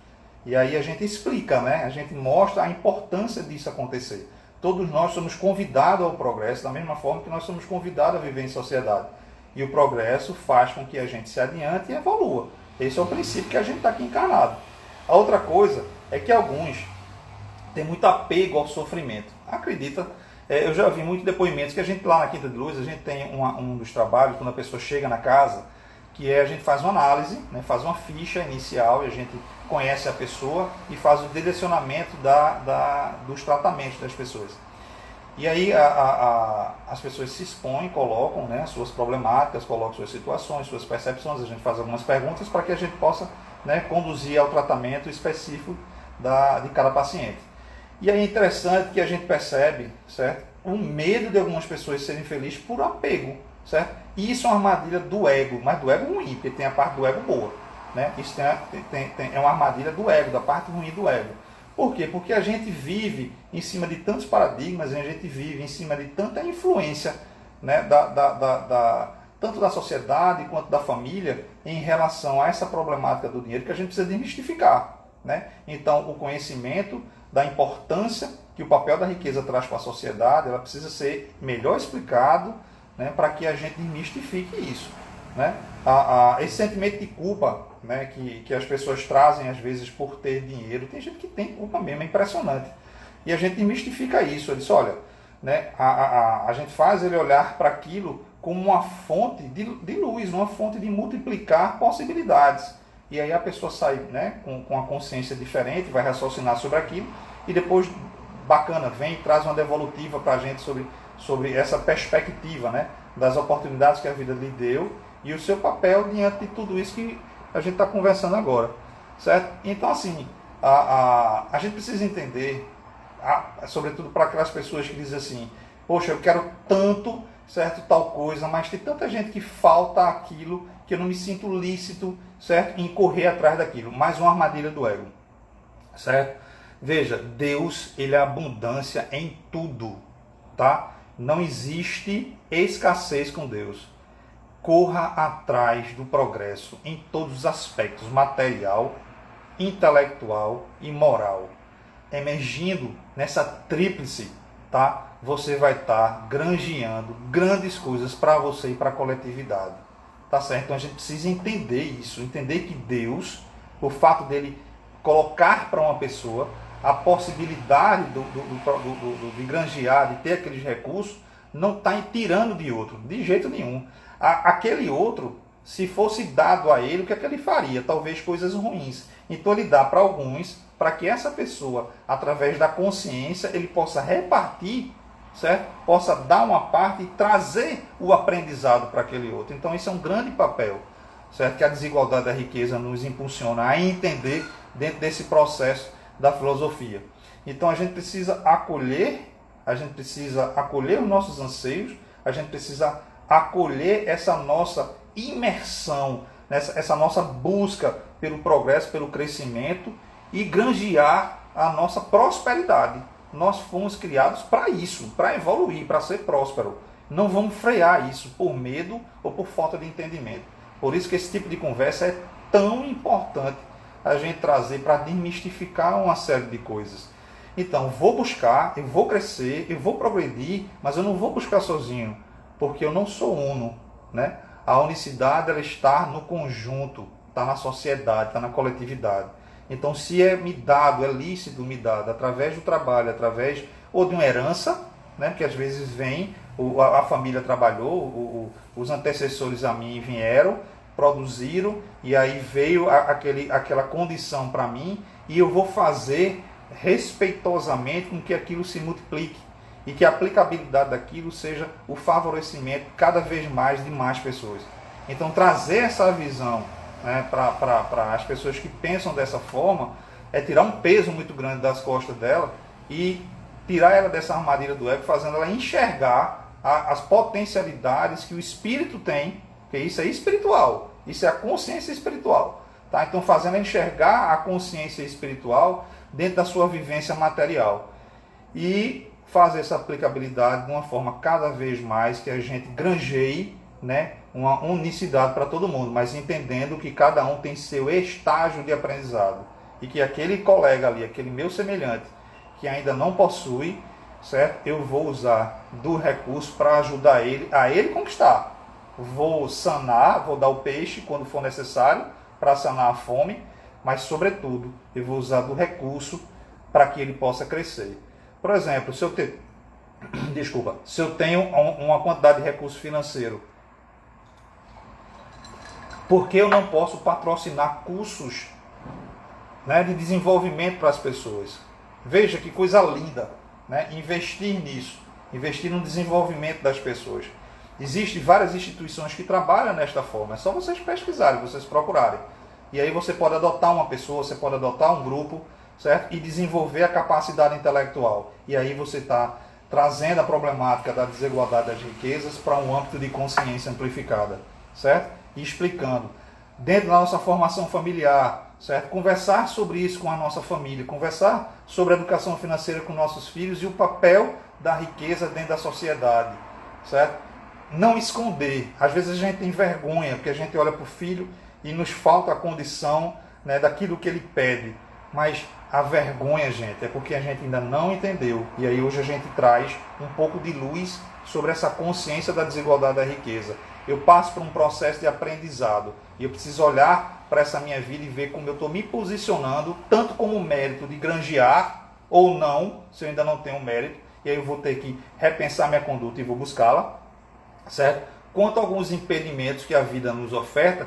E aí a gente explica, né? A gente mostra a importância disso acontecer. Todos nós somos convidados ao progresso, da mesma forma que nós somos convidados a viver em sociedade. E o progresso faz com que a gente se adiante e evolua. Esse é o princípio que a gente está aqui encarnado. A outra coisa é que alguns têm muito apego ao sofrimento. Acredita? Eu já vi muitos depoimentos que a gente lá na Quinta de Luz, a gente tem um dos trabalhos, quando a pessoa chega na casa, que a gente faz uma análise, né, faz uma ficha inicial, e a gente conhece a pessoa e faz o direcionamento dos tratamentos das pessoas. E aí as pessoas se expõem, colocam, né, suas problemáticas, colocam suas situações, suas percepções, a gente faz algumas perguntas para que a gente possa, né, conduzir ao tratamento específico de cada paciente. E aí é interessante que a gente percebe, certo, o medo de algumas pessoas serem felizes por apego, certo? E isso é uma armadilha do ego, mas do ego ruim, porque tem a parte do ego boa, né? Isso é uma armadilha do ego, da parte ruim do ego. Por quê? Porque a gente vive em cima de tantos paradigmas, a gente vive em cima de tanta influência, né, tanto da sociedade quanto da família em relação a essa problemática do dinheiro, que a gente precisa desmistificar. Né? Então, o conhecimento da importância que o papel da riqueza traz para a sociedade, ela precisa ser melhor explicado, né, para que a gente desmistifique isso. Né? Esse sentimento de culpa, né, que as pessoas trazem às vezes por ter dinheiro, tem gente que tem culpa mesmo, é impressionante. E a gente desmistifica isso. Ele diz, olha, né, a gente faz ele olhar para aquilo como uma fonte de luz, uma fonte de multiplicar possibilidades. E aí a pessoa sai, né, com a consciência diferente, vai raciocinar sobre aquilo, e depois, bacana, vem e traz uma devolutiva para a gente sobre essa perspectiva, né, das oportunidades que a vida lhe deu e o seu papel diante de tudo isso que a gente está conversando agora. Certo? Então, assim, a gente precisa entender, sobretudo para aquelas pessoas que dizem assim, poxa, eu quero tanto, certo, tal coisa, mas tem tanta gente que falta aquilo que eu não me sinto lícito, certo, em correr atrás daquilo. Mais uma armadilha do ego, certo? Veja, Deus, ele é abundância em tudo, tá? Não existe escassez com Deus. Corra atrás do progresso em todos os aspectos, material, intelectual e moral. Emergindo nessa tríplice, tá? Você vai estar granjeando grandes coisas para você e para a coletividade. Tá certo? Então a gente precisa entender isso, entender que Deus, o fato dele colocar para uma pessoa a possibilidade de granjear, de ter aqueles recursos, não está tirando de outro, de jeito nenhum. Aquele outro, se fosse dado a ele, o que é que ele faria? Talvez coisas ruins. Então ele dá para alguns, para que essa pessoa, através da consciência, ele possa repartir, certo? Possa dar uma parte e trazer o aprendizado para aquele outro. Então isso é um grande papel, certo? Que a desigualdade da riqueza nos impulsiona a entender dentro desse processo da filosofia. Então a gente precisa acolher os nossos anseios, a gente precisa acolher essa nossa imersão, essa nossa busca pelo progresso, pelo crescimento e granjear a nossa prosperidade. Nós fomos criados para isso, para evoluir, para ser próspero. Não vamos frear isso por medo ou por falta de entendimento. Por isso que esse tipo de conversa é tão importante a gente trazer para desmistificar uma série de coisas. Então, vou buscar, eu vou crescer, eu vou progredir, mas eu não vou buscar sozinho, porque eu não sou uno, né? A unicidade, ela está no conjunto, está na sociedade, está na coletividade. Então, se é me dado, é lícito me dado, através do trabalho, através ou de uma herança, né? Porque às vezes vem, a família trabalhou, os antecessores a mim vieram, produziram, e aí veio aquela condição para mim, e eu vou fazer respeitosamente com que aquilo se multiplique, e que a aplicabilidade daquilo seja o favorecimento cada vez mais de mais pessoas. Então trazer essa visão, né, para as pessoas que pensam dessa forma, é tirar um peso muito grande das costas dela e tirar ela dessa armadilha do ego, fazendo ela enxergar as potencialidades que o espírito tem, porque isso é espiritual, isso é a consciência espiritual. Tá? Então fazendo ela enxergar a consciência espiritual dentro da sua vivência material. E fazer essa aplicabilidade de uma forma cada vez mais que a gente granjeie, né, uma unicidade para todo mundo, mas entendendo que cada um tem seu estágio de aprendizado e que aquele colega ali, aquele meu semelhante, que ainda não possui, certo? Eu vou usar do recurso para ajudar ele a ele conquistar. Vou sanar, vou dar o peixe quando for necessário para sanar a fome, mas sobretudo eu vou usar do recurso para que ele possa crescer. Por exemplo, se eu tenho uma quantidade de recurso financeiro, por que eu não posso patrocinar cursos, né, de desenvolvimento para as pessoas? Veja que coisa linda, né? Investir nisso, investir no desenvolvimento das pessoas. Existem várias instituições que trabalham desta forma, é só vocês pesquisarem, vocês procurarem. E aí você pode adotar uma pessoa, você pode adotar um grupo, certo? E desenvolver a capacidade intelectual. E aí você está trazendo a problemática da desigualdade das riquezas para um âmbito de consciência amplificada, certo? E explicando. Dentro da nossa formação familiar, certo? Conversar sobre isso com a nossa família, conversar sobre a educação financeira com nossos filhos e o papel da riqueza dentro da sociedade, certo? Não esconder. Às vezes a gente tem vergonha, porque a gente olha para o filho e nos falta a condição, né, daquilo que ele pede. Mas a vergonha, gente, é porque a gente ainda não entendeu. E aí hoje a gente traz um pouco de luz sobre essa consciência da desigualdade da riqueza. Eu passo por um processo de aprendizado e eu preciso olhar para essa minha vida e ver como eu estou me posicionando, tanto como mérito de granjear ou não, se eu ainda não tenho mérito, e aí eu vou ter que repensar minha conduta e vou buscá-la, certo? Quanto a alguns impedimentos que a vida nos oferta,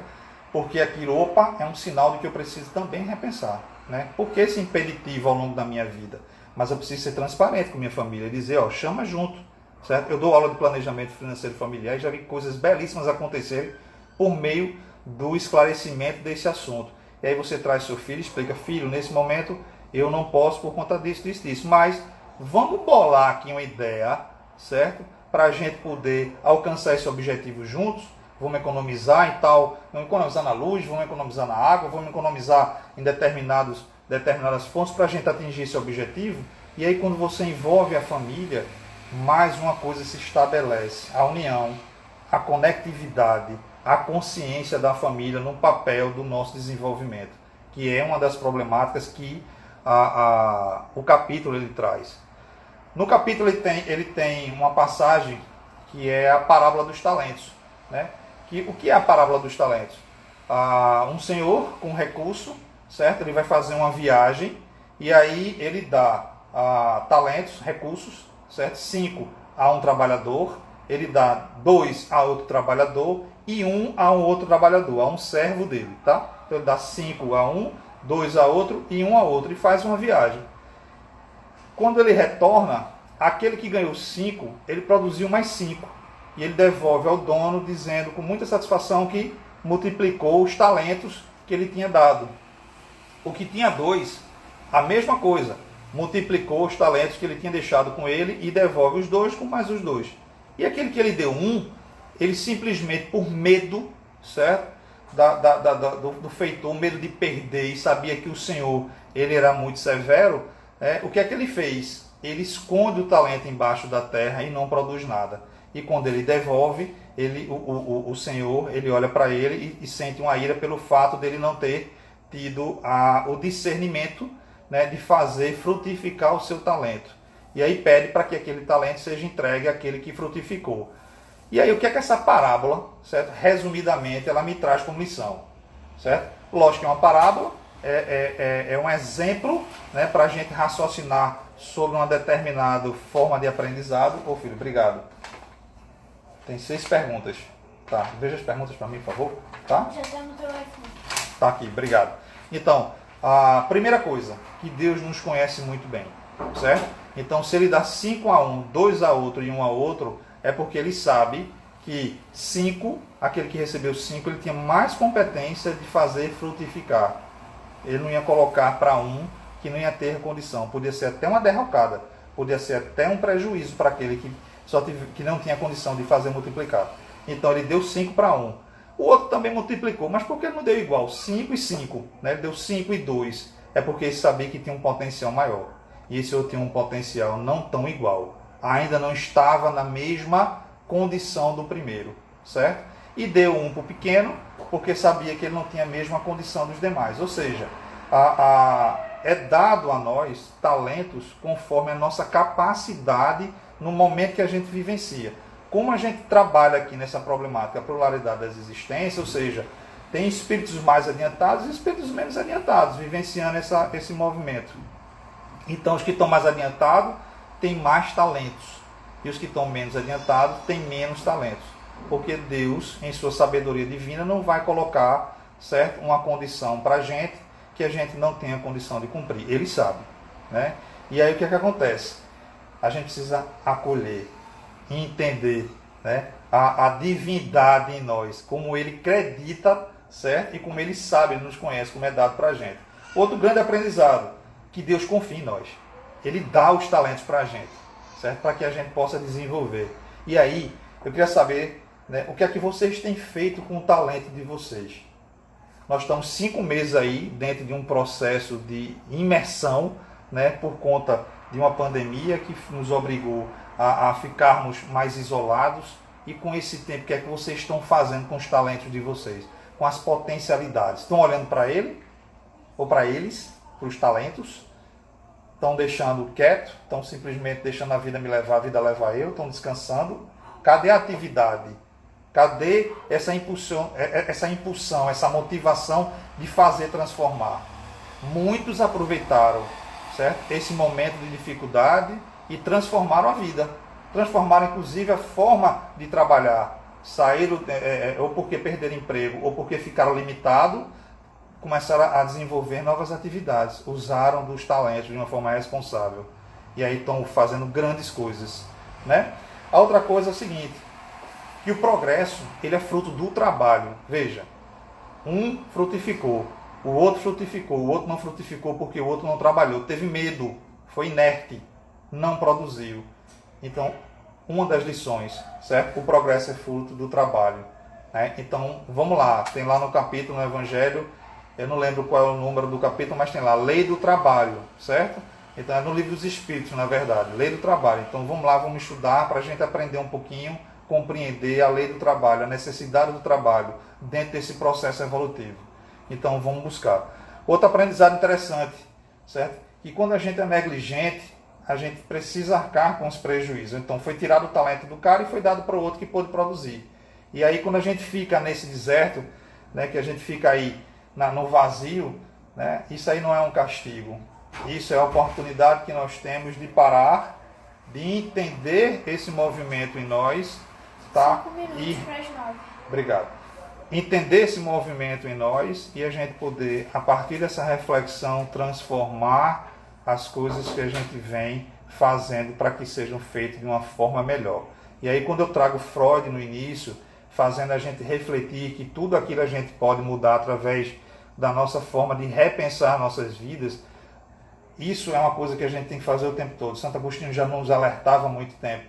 porque aquilo, é um sinal de que eu preciso também repensar, né? Por que esse impeditivo ao longo da minha vida? Mas eu preciso ser transparente com minha família, dizer, chama junto, certo? Eu dou aula de planejamento financeiro familiar e já vi coisas belíssimas acontecerem por meio do esclarecimento desse assunto. E aí você traz seu filho e explica, filho, nesse momento eu não posso por conta disso, mas vamos bolar aqui uma ideia, certo? Para a gente poder alcançar esse objetivo juntos. Vamos economizar em tal, vamos economizar na luz, vamos economizar na água, vamos economizar em determinadas fontes para a gente atingir esse objetivo. E aí quando você envolve a família, mais uma coisa se estabelece, a união, a conectividade, a consciência da família no papel do nosso desenvolvimento, que é uma das problemáticas que o capítulo ele traz. No capítulo ele tem uma passagem que é a parábola dos talentos, né? O que é a parábola dos talentos? Um senhor com recurso, certo? Ele vai fazer uma viagem e aí ele dá talentos, recursos, certo? 5 a um trabalhador, ele dá 2 a outro trabalhador e 1 a um outro trabalhador, a um servo dele, tá? Então ele dá 5 a um, 2 a outro e 1 a outro e faz uma viagem. Quando ele retorna, aquele que ganhou 5, ele produziu mais 5. E ele devolve ao dono, dizendo com muita satisfação que multiplicou os talentos que ele tinha dado. O que tinha 2, a mesma coisa, multiplicou os talentos que ele tinha deixado com ele e devolve os 2 com mais os 2. E aquele que ele deu 1, ele simplesmente por medo, certo? Do feitor, medo de perder, e sabia que o Senhor ele era muito severo, o que é que ele fez? Ele esconde o talento embaixo da terra e não produz nada. E quando ele devolve, o Senhor ele olha para ele e sente uma ira pelo fato dele não ter tido o discernimento, né, de fazer frutificar o seu talento. E aí pede para que aquele talento seja entregue àquele que frutificou. E aí o que é que essa parábola, certo? Resumidamente, ela me traz como lição, certo? Lógico que é uma parábola, é um exemplo, né, para a gente raciocinar sobre uma determinada forma de aprendizado. Ô filho, obrigado. Tem 6 perguntas. Tá, veja as perguntas para mim, por favor. Tá? Já está no telefone. Tá aqui, obrigado. Então, a primeira coisa, que Deus nos conhece muito bem, certo? Então, se ele dá 5 a um, 2 a outro e 1 a outro, é porque ele sabe que 5, aquele que recebeu 5, ele tinha mais competência de fazer frutificar. Ele não ia colocar para um que não ia ter condição. Podia ser até uma derrocada, podia ser até um prejuízo para aquele que não tinha condição de fazer multiplicar. Então, ele deu 5 para um. O outro também multiplicou, mas por que ele não deu igual? 5 e 5, né? Ele deu 5 e 2. É porque ele sabia que tinha um potencial maior. E esse outro tinha um potencial não tão igual. Ainda não estava na mesma condição do primeiro, certo? E deu um para o pequeno, porque sabia que ele não tinha a mesma condição dos demais. Ou seja, é dado a nós talentos conforme a nossa capacidade no momento que a gente vivencia. Como a gente trabalha aqui nessa problemática, a pluralidade das existências, ou seja, tem espíritos mais adiantados e espíritos menos adiantados, vivenciando esse movimento. Então, os que estão mais adiantados têm mais talentos, e os que estão menos adiantados têm menos talentos. Porque Deus, em sua sabedoria divina, não vai colocar, certo, uma condição para a gente que a gente não tenha condição de cumprir. Ele sabe, né? E aí o que é que acontece? A gente precisa acolher e entender, né, a divindade em nós, como ele acredita, certo? E como ele sabe, ele nos conhece, como é dado para a gente. Outro grande aprendizado, que Deus confia em nós. Ele dá os talentos para a gente, certo? Para que a gente possa desenvolver. E aí, eu queria saber, né, o que é que vocês têm feito com o talento de vocês. Nós estamos 5 meses aí dentro de um processo de imersão, né, por conta de uma pandemia que nos obrigou a ficarmos mais isolados. E com esse tempo, o que é que vocês estão fazendo com os talentos de vocês? Com as potencialidades? Estão olhando para ele? Ou para eles? Para os talentos? Estão deixando quieto? Estão simplesmente deixando a vida me levar, a vida levar eu? Estão descansando? Cadê a atividade? Cadê essa impulsão, essa motivação de fazer transformar? Muitos aproveitaram, certo, esse momento de dificuldade e transformaram a vida. Transformaram, inclusive, a forma de trabalhar. Saíram, ou porque perderam emprego, ou porque ficaram limitados, começaram a desenvolver novas atividades. Usaram dos talentos de uma forma responsável. E aí estão fazendo grandes coisas, né? A outra coisa é o seguinte, que o progresso, ele é fruto do trabalho. Veja, um frutificou, o outro frutificou, o outro não frutificou porque o outro não trabalhou, teve medo, foi inerte, não produziu. Então, uma das lições, certo? O progresso é fruto do trabalho, né? Então, vamos lá, tem lá no capítulo, no Evangelho, eu não lembro qual é o número do capítulo, mas tem lá, Lei do Trabalho, certo? Então, é no Livro dos Espíritos, na verdade, Lei do Trabalho. Então, vamos lá, vamos estudar para a gente aprender um pouquinho, compreender a lei do trabalho, a necessidade do trabalho dentro desse processo evolutivo. Então, vamos buscar. Outro aprendizado interessante, certo? Que quando a gente é negligente, a gente precisa arcar com os prejuízos. Então, foi tirado o talento do cara e foi dado para o outro que pôde produzir. E aí, quando a gente fica nesse deserto, né, que a gente fica aí no vazio, né, isso aí não é um castigo. Isso é a oportunidade que nós temos de parar, de entender esse movimento em nós, tá? 5 minutos para as 9. Obrigado. Entender esse movimento em nós e a gente poder, a partir dessa reflexão, transformar as coisas que a gente vem fazendo para que sejam feitas de uma forma melhor. E aí, quando eu trago Freud no início, fazendo a gente refletir que tudo aquilo a gente pode mudar através da nossa forma de repensar nossas vidas, isso é uma coisa que a gente tem que fazer o tempo todo. Santo Agostinho já nos alertava há muito tempo,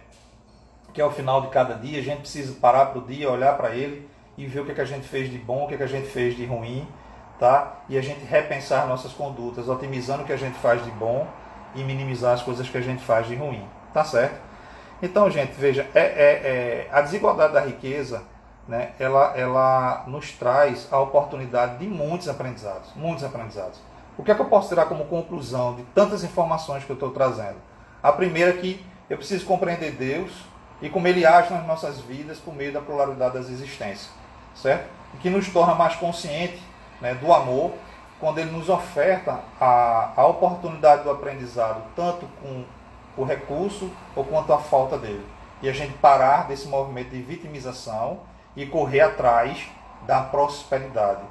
que ao final de cada dia a gente precisa parar para o dia, olhar para ele e ver o que a gente fez de bom, o que a gente fez de ruim, tá? E a gente repensar nossas condutas, otimizando o que a gente faz de bom e minimizar as coisas que a gente faz de ruim, tá certo? Então, gente, veja, a desigualdade da riqueza, né, ela nos traz a oportunidade de muitos aprendizados, muitos aprendizados. O que é que eu posso tirar como conclusão de tantas informações que eu estou trazendo? A primeira é que eu preciso compreender Deus e como Ele age nas nossas vidas por meio da pluralidade das existências, certo? O que nos torna mais conscientes, né, do amor, quando Ele nos oferta a oportunidade do aprendizado, tanto com o recurso ou quanto a falta dele. E a gente parar desse movimento de vitimização e correr atrás da prosperidade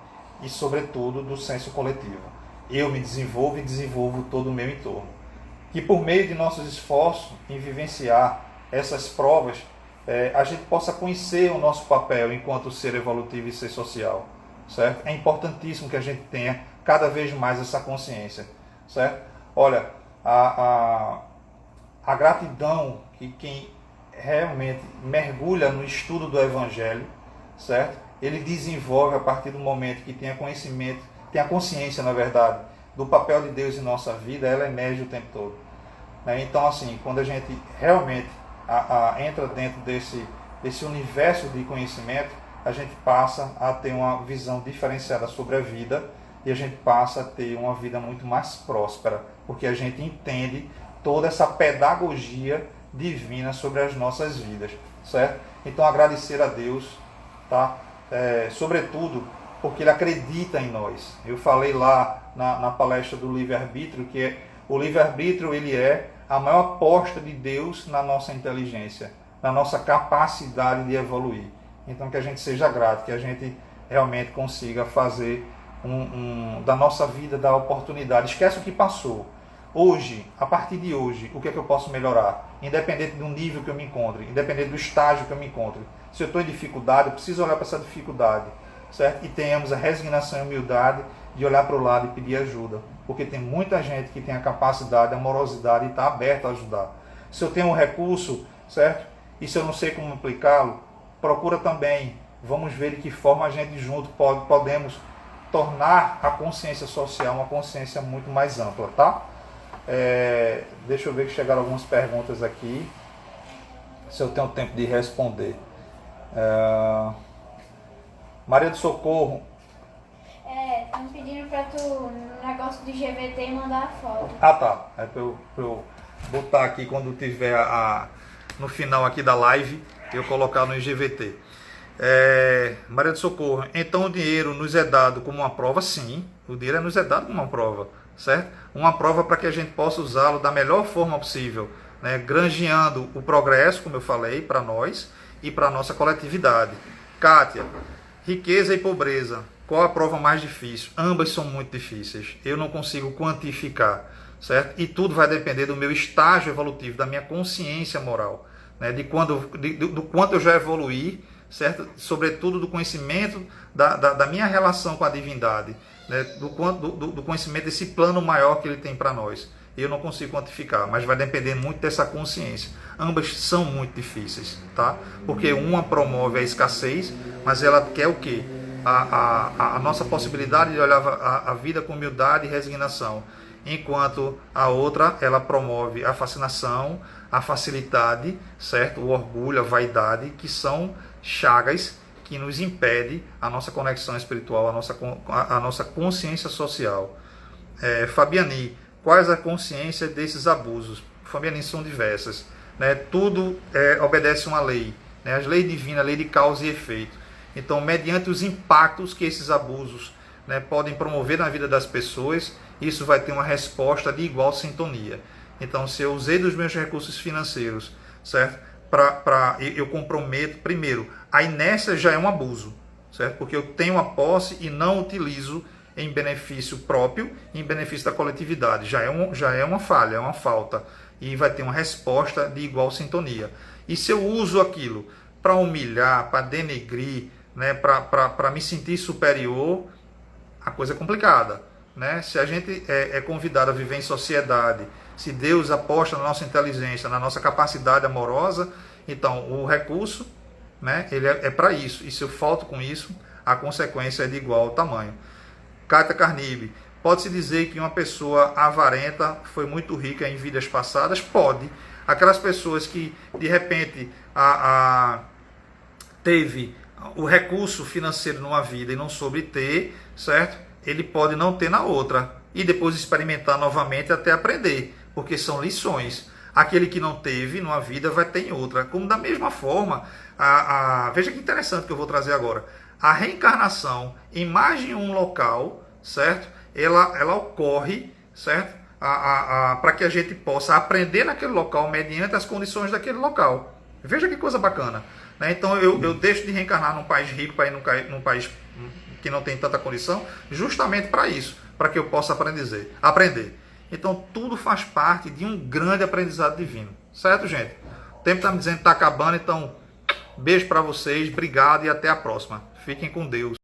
e, sobretudo, do senso coletivo. Eu me desenvolvo e desenvolvo todo o meu entorno. Que por meio de nossos esforços em vivenciar essas provas, a gente possa conhecer o nosso papel enquanto ser evolutivo e ser social, certo? É importantíssimo que a gente tenha cada vez mais essa consciência, certo? Olha, a gratidão que quem realmente mergulha no estudo do Evangelho, certo? Ele desenvolve a partir do momento que tem conhecimento, tem a consciência, na verdade, do papel de Deus em nossa vida, ela emerge o tempo todo. Então, assim, quando a gente realmente entra dentro desse universo de conhecimento, a gente passa a ter uma visão diferenciada sobre a vida e a gente passa a ter uma vida muito mais próspera, porque a gente entende toda essa pedagogia divina sobre as nossas vidas, certo? Então, agradecer a Deus, tá? Sobretudo porque Ele acredita em nós. Eu falei lá na palestra do livre-arbítrio que o livre-arbítrio ele é a maior aposta de Deus na nossa inteligência, na nossa capacidade de evoluir. Então, que a gente seja grato, que a gente realmente consiga fazer da nossa vida, da oportunidade. Esquece o que passou. Hoje, a partir de hoje, o que é que eu posso melhorar? Independente do nível que eu me encontre, independente do estágio que eu me encontre. Se eu estou em dificuldade, eu preciso olhar para essa dificuldade, certo? E tenhamos a resignação e a humildade de olhar para o lado e pedir ajuda. Porque tem muita gente que tem a capacidade, a amorosidade e está aberta a ajudar. Se eu tenho um recurso, certo? E se eu não sei como aplicá-lo, procura também. Vamos ver de que forma a gente junto podemos tornar a consciência social uma consciência muito mais ampla, tá? Deixa eu ver que chegaram algumas perguntas aqui, se eu tenho tempo de responder. Maria do Socorro. Estão pedindo para tu, no negócio de GVT, mandar a foto. Ah, tá. É para eu botar aqui quando tiver no final aqui da live, eu colocar no IGVT. Maria do Socorro, então o dinheiro nos é dado como uma prova? Sim, o dinheiro nos é dado como uma prova, certo? Uma prova para que a gente possa usá-lo da melhor forma possível, né? Granjeando o progresso, como eu falei, para nós e para a nossa coletividade. Kátia, riqueza e pobreza, qual a prova mais difícil? Ambas são muito difíceis, eu não consigo quantificar, certo? E tudo vai depender do meu estágio evolutivo, da minha consciência moral, né? Do quanto eu já evoluí, certo? Sobretudo do conhecimento da minha relação com a divindade, né? do conhecimento desse plano maior que ele tem para nós. Eu não consigo quantificar, mas vai depender muito dessa consciência. Ambas são muito difíceis, tá? Porque uma promove a escassez, mas ela quer o quê? A nossa possibilidade de olhar a vida com humildade e resignação, enquanto a outra ela promove a fascinação, a facilidade, certo? O orgulho, a vaidade, que são chagas que nos impede a nossa conexão espiritual, a nossa consciência social. Fabiani, quais a consciência desses abusos? Fabiani, são diversas, né? Tudo obedece uma lei, né? As leis divinas, a lei de causa e efeito. Então, mediante os impactos que esses abusos, né, podem promover na vida das pessoas, isso vai ter uma resposta de igual sintonia. Então, se eu usei dos meus recursos financeiros, certo? Eu comprometo, primeiro, a inércia já é um abuso, certo? Porque eu tenho a posse e não utilizo em benefício próprio, em benefício da coletividade. Já é uma falha, é uma falta. E vai ter uma resposta de igual sintonia. E se eu uso aquilo para humilhar, para denegrir, né, para me sentir superior, a coisa é complicada, né? Se a gente é convidado a viver em sociedade, se Deus aposta na nossa inteligência, na nossa capacidade amorosa, então o recurso, né, ele é para isso. E se eu falto com isso, a consequência é de igual tamanho. Cátia Carnibe, pode-se dizer que uma pessoa avarenta foi muito rica em vidas passadas? Pode. Aquelas pessoas que, de repente, teve o recurso financeiro numa vida e não soube ter, certo? Ele pode não ter na outra e depois experimentar novamente até aprender, porque são lições. Aquele que não teve numa vida vai ter em outra. Como da mesma forma, veja que interessante que eu vou trazer agora. A reencarnação em mais de um local, certo? Ela ocorre, certo? Para que a gente possa aprender naquele local mediante as condições daquele local. Veja que coisa bacana. Né? Então eu deixo de reencarnar num país rico para ir num país que não tem tanta condição, justamente para isso, para que eu possa aprender. Então tudo faz parte de um grande aprendizado divino. Certo, gente? O tempo está me dizendo que está acabando, então beijo para vocês, obrigado e até a próxima. Fiquem com Deus.